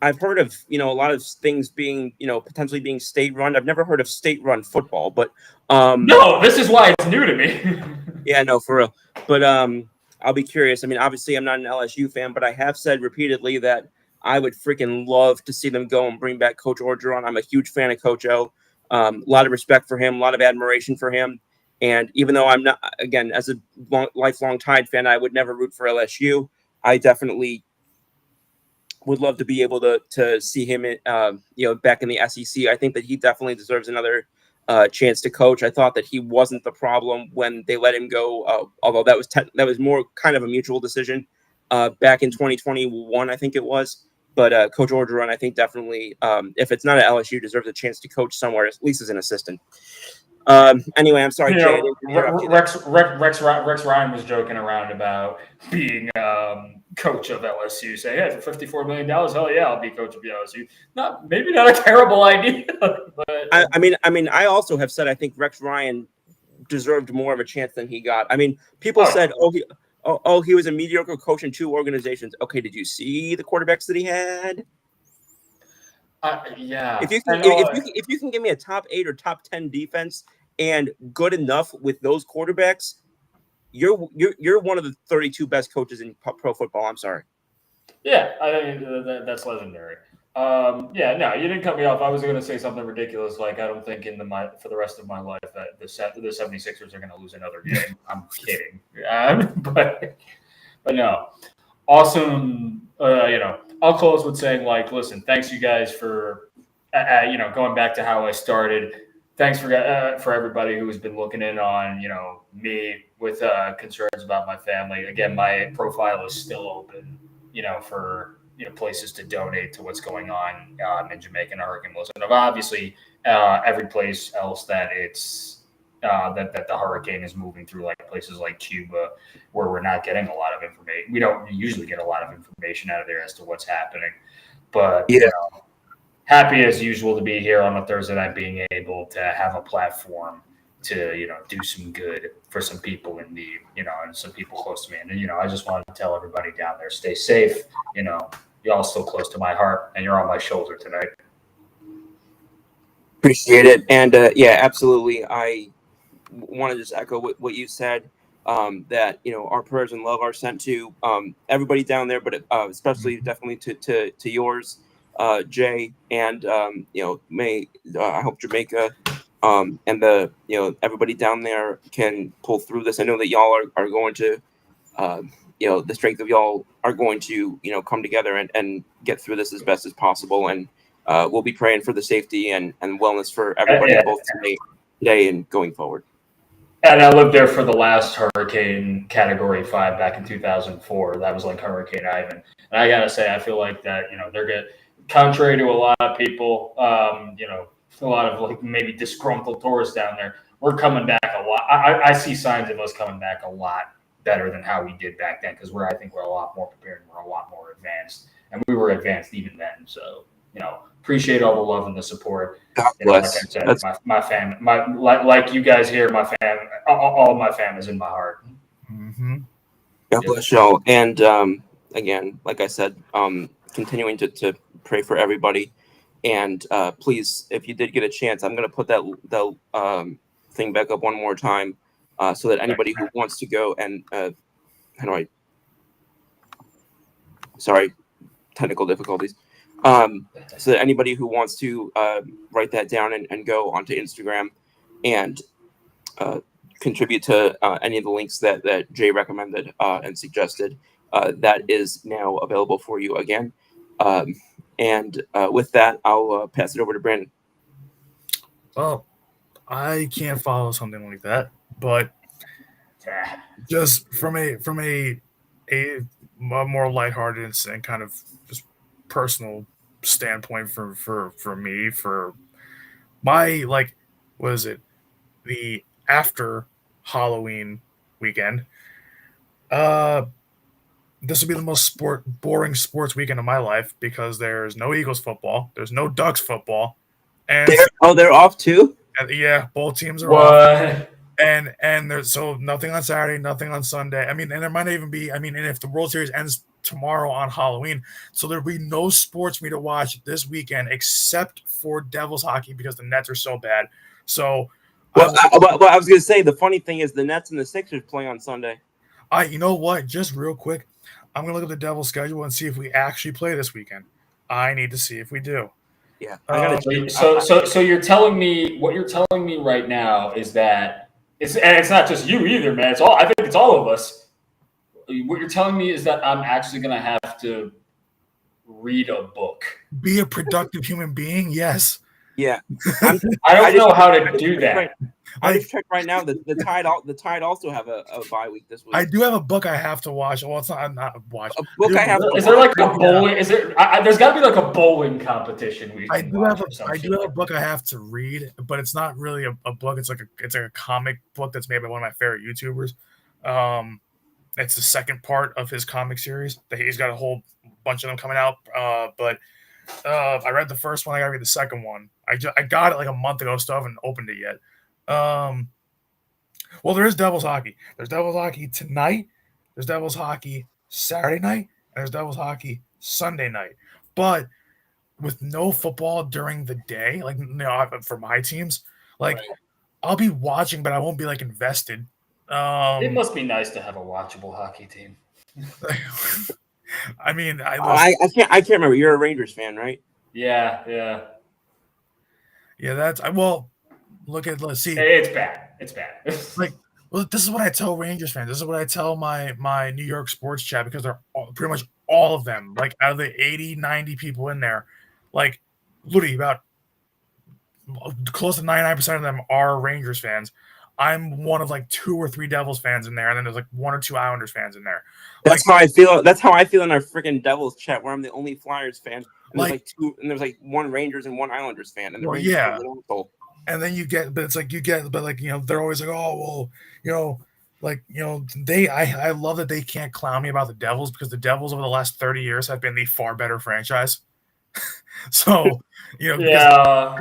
I've heard of a lot of things being potentially being state run. I've never heard of state run football, but no, this is why it's new to me. Yeah, no, for real. But I'll be curious. I mean, obviously, I'm not an LSU fan, but I have said repeatedly that I would freaking love to see them go and bring back Coach Orgeron. I'm a huge fan of Coach O. A lot of respect for him, a lot of admiration for him. And even though I'm not, again, as a lifelong Tide fan, I would never root for LSU. I definitely would love to be able to see him, back in the SEC. I think that he definitely deserves another chance to coach. I thought that he wasn't the problem when they let him go, although that was more kind of a mutual decision back in 2021, I think it was. But Coach Orgeron, I think definitely, if it's not at LSU, deserves a chance to coach somewhere, at least as an assistant. Anyway, I'm sorry, Jay. Rex Ryan was joking around about being coach of LSU, saying, "Hey, for $54 million, hell yeah, I'll be coach of LSU." Maybe not a terrible idea. But I mean, I also have said I think Rex Ryan deserved more of a chance than he got. I mean, people said, he was a mediocre coach in 2 organizations. Okay, did you see the quarterbacks that he had? Yeah. If you can give me a top 8 or top 10 defense and good enough with those quarterbacks, you're one of the 32 best coaches in pro football. I'm sorry. Yeah, I mean that's legendary. No, you didn't cut me off. I was going to say something ridiculous, like I don't think for the rest of my life that the 76ers are going to lose another game. I'm kidding, but no, awesome. I'll close with saying, listen, thanks you guys for, going back to how I started. Thanks for everybody who has been looking in on, me with concerns about my family. Again, my profile is still open, for places to donate to what's going on in Jamaica and Hurricane Melissa. And obviously, every place else that it's that the hurricane is moving through, like places like Cuba, where we're not getting a lot of information. We don't usually get a lot of information out of there as to what's happening. But happy as usual to be here on a Thursday night, being able to have a platform to do some good for some people in need, and some people close to me. And I just wanted to tell everybody down there, stay safe. Y'all still close to my heart, and you're on my shoulder tonight. Appreciate it. And absolutely. I want to just echo what you said. That our prayers and love are sent to everybody down there, but especially definitely to yours, Jay, and I hope Jamaica and the everybody down there can pull through this. I know that y'all are going to the strength of y'all are going to come together and get through this as best as possible, and we'll be praying for the safety and wellness for everybody both today and going forward. And I lived there for the last hurricane category 5 back in 2004. That was like Hurricane Ivan. And I got to say, I feel like that, they're good. Contrary to a lot of people, a lot of maybe disgruntled tourists down there, we're coming back a lot. I see signs of us coming back a lot better than how we did back then, because I think we're a lot more prepared and we're a lot more advanced. And we were advanced even then. So, appreciate all the love and the support. God bless. Like I said, my family, like you guys here, my fam, all of my fam is in my heart. Mm-hmm. God bless y'all. And again, like I said, continuing to pray for everybody. And please, if you did get a chance, I'm going to put that thing back up one more time so that anybody who wants to go and sorry, technical difficulties. So that anybody who wants to write that down and go onto Instagram and contribute to any of the links that Jay recommended and suggested, that is now available for you again. And with that, I'll pass it over to Brandon. Well, I can't follow something like that, but just from a more lighthearted and kind of just personal standpoint for me, for my, like, what is it, the after Halloween weekend, this will be the most boring sports weekend of my life because there's no Eagles football, there's no Ducks football, and they're off too. Yeah, both teams are off. And there's so nothing on Saturday, nothing on Sunday. I mean, and there might not even be. I mean, and if the World Series ends tomorrow on Halloween, so there'll be no sports for me to watch this weekend except for Devils hockey because the Nets are so bad. So, well, I was going to say the funny thing is the Nets and the Sixers play on Sunday. You know what? Just real quick, I'm gonna look at the Devils schedule and see if we actually play this weekend. I need to see if we do. Yeah. So you're telling me what you're telling me right now is that. It's not just you either, man. It's all. I think it's all of us. What you're telling me is that I'm actually going to have to read a book. Be a productive human being. Yes. Yeah. I don't know how to do that. I just checked right now that the Tide also have a bye week this week. I do have a book I have to watch. Well, it's not watch. A book I have. Is there like a bowling? Is there? There's got to be like a bowling competition. I do have a book I have to read, but it's not really a book. It's like a comic book that's made by one of my favorite YouTubers. It's the second part of his comic series. He's got a whole bunch of them coming out. But I read the first one. I got to read the second one. I got it like a month ago. Still haven't opened it yet. Well, there is Devils hockey. There's Devils hockey tonight. There's Devils hockey Saturday night. And there's Devils hockey Sunday night. But with no football during the day, like, for my teams, like, right. I'll be watching, but I won't be like invested. It must be nice to have a watchable hockey team. I mean, I can't remember. You're a Rangers fan, right? Yeah. That's well. Let's see. It's bad. Like, well, this is what I tell Rangers fans. This is what I tell my New York sports chat, because they're pretty much all of them, like, out of the 80, 90 people in there, like, literally about close to 99% of them are Rangers fans. I'm one of like 2 or 3 Devils fans in there, and then there's like 1 or 2 Islanders fans in there. That's how I feel. That's how I feel in our freaking Devils chat, where I'm the only Flyers fan. And there's like 2, and there's like 1 Rangers and 1 Islanders fan, and the Rangers are local. And then they're always like, oh, well, I love that they can't clown me about the Devils, because the Devils over the last 30 years have been the far better franchise. So, because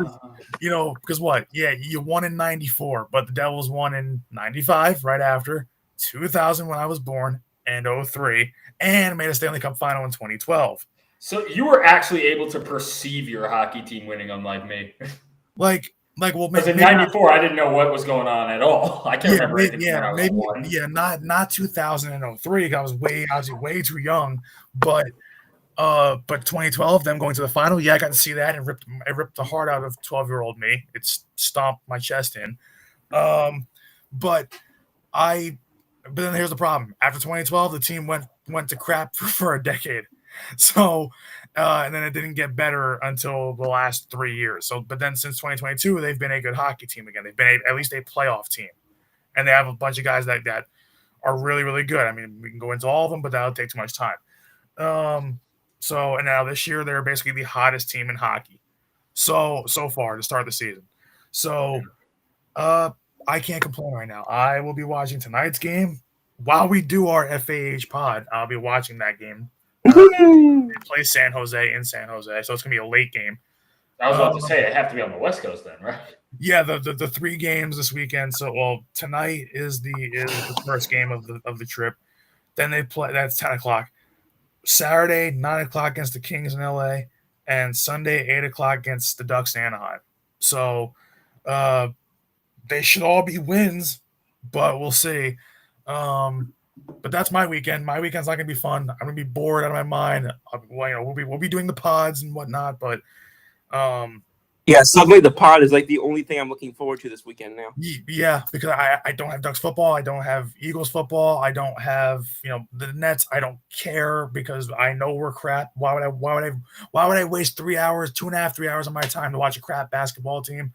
what? Yeah, you won in 94, but the Devils won in 95, right after, 2000 when I was born, and 03, and made a Stanley Cup final in 2012. So you were actually able to perceive your hockey team winning, unlike me. Well, because in '94, I didn't know what was going on at all. I can't remember anything. Not 2003. I was way too young. But 2012, them going to the final, I got to see that, and it ripped the heart out of 12-year-old me. It stomped my chest in. But then here's the problem. After 2012, the team went to crap for a decade. So, and then it didn't get better until the last 3 years. So, but then since 2022, they've been a good hockey team again. They've been at least a playoff team, and they have a bunch of guys that are really, really good. I mean, we can go into all of them, but that'll take too much time. And now this year, they're basically the hottest team in hockey. So far to start the season. So, I can't complain right now. I will be watching tonight's game while we do our FAH pod. I'll be watching that game. They play San Jose in San Jose, so it's gonna be a late game. I was about to say, they have to be on the West Coast then, right? Yeah, the 3 games this weekend. So, tonight is the first game of the trip. Then they play. That's 10 o'clock. Saturday 9 o'clock against the Kings in LA, and Sunday 8 o'clock against the Ducks in Anaheim. So, they should all be wins, but we'll see. But that's my weekend. My weekend's not gonna be fun. I'm gonna be bored out of my mind. We'll be doing the pods and whatnot, but Yeah, suddenly the pod is like the only thing I'm looking forward to this weekend now. yeah, because I don't have Ducks football. I don't have Eagles football. I don't have the Nets. I don't care because I know we're crap. Why would I waste 3 hours, 2.5, 3 hours of my time to watch a crap basketball team?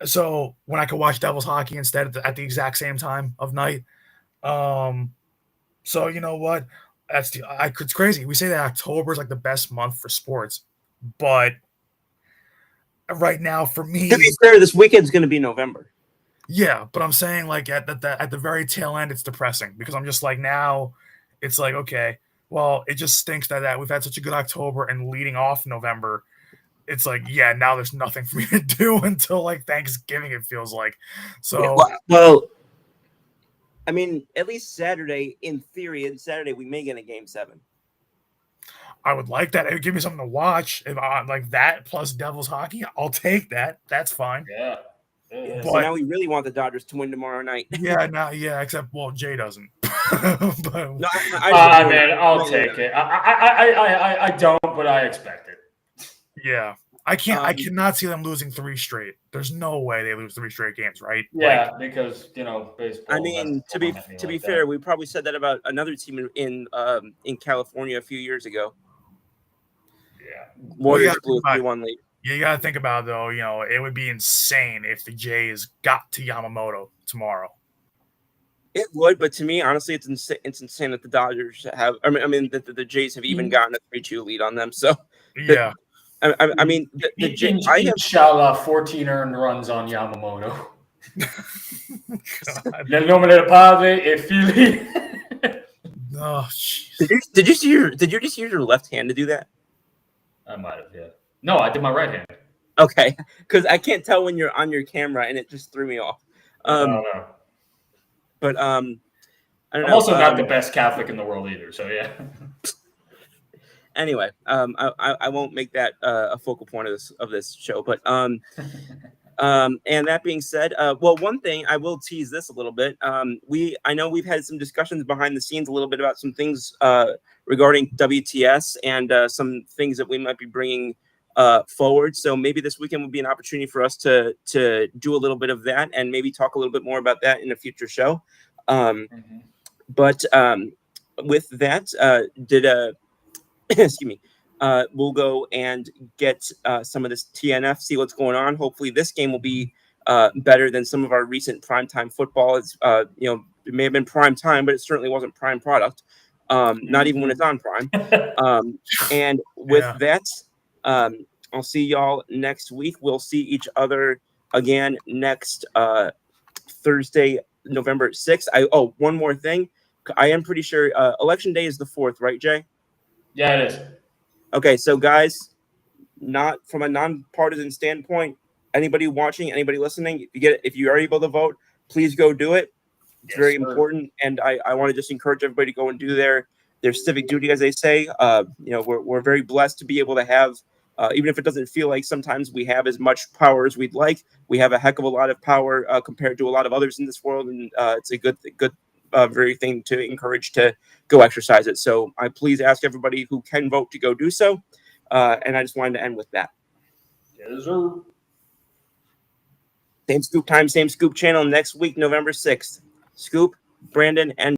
So when I could watch Devils hockey instead at the exact same time of night. So you know what? It's crazy. We say that October is like the best month for sports, but right now for me, To be fair, this weekend's going to be November. yeah. But I'm saying like at the very tail end, it's depressing because I'm just like now, it's like okay, well, it just stinks that we've had such a good October and leading off November. It's like yeah, now there's nothing for me to do until like Thanksgiving. It feels like so. Yeah, well, I mean, at least Saturday, in theory, and Saturday we may get a Game 7. I would like that. It would give me something to watch. If I like that plus Devils hockey, I'll take that. That's fine. Yeah. Yeah, But- so now we really want the Dodgers to win tomorrow night. Yeah, except well, Jay doesn't. But No, Man, I'll take it. I don't, but I expect it. yeah, I cannot see them losing 3 straight. There's no way they lose 3 straight games, right? Yeah, because baseball. I mean, to be fair, we probably said that about another team in California a few years ago. Yeah. Warriors blew a 3-1 lead. You got to think about it, though. It would be insane if the Jays got to Yamamoto tomorrow. It would, but to me, honestly, it's insane that the Dodgers have. I mean that the Jays have even gotten a 3-2 lead on them. So Yeah, I mean the Jays. I have Inshallah, 14 earned runs on Yamamoto. God. Nel nome del Padre e Figli. Oh, jeez. Did you just use your left hand to do that? I might have, yeah. No, I did my right hand. Okay, because I can't tell when you're on your camera, and it just threw me off. No. But I don't know. I'm also not the best Catholic in the world either, so yeah. Anyway, I won't make that a focal point of this show. But and that being said, well, one thing I will tease this a little bit. I know we've had some discussions behind the scenes a little bit about some things regarding WTS and some things that we might be bringing forward. So maybe this weekend would be an opportunity for us to do a little bit of that and maybe talk a little bit more about that in a future show. But with that, excuse me, we'll go and get some of this TNF, see what's going on. Hopefully this game will be better than some of our recent primetime football. It's it may have been prime time, but it certainly wasn't prime product. Not even when it's on prime. And with that, I'll see y'all next week. We'll see each other again next Thursday, November 6th. One more thing. I am pretty sure Election Day is the 4th, right, Jay? Yeah, it is. Okay, so guys, not from a nonpartisan standpoint, anybody watching, anybody listening, if you are able to vote, please go do it. It's very important, and I want to just encourage everybody to go and do their civic duty, as they say. We're very blessed to be able to have, even if it doesn't feel like sometimes we have as much power as we'd like, we have a heck of a lot of power compared to a lot of others in this world, and it's a good very thing to encourage to go exercise it. So I please ask everybody who can vote to go do so. And I just wanted to end with that. Yes, sir. Same Scoop time, same Scoop channel next week, November 6th. Scoop, Brandon, and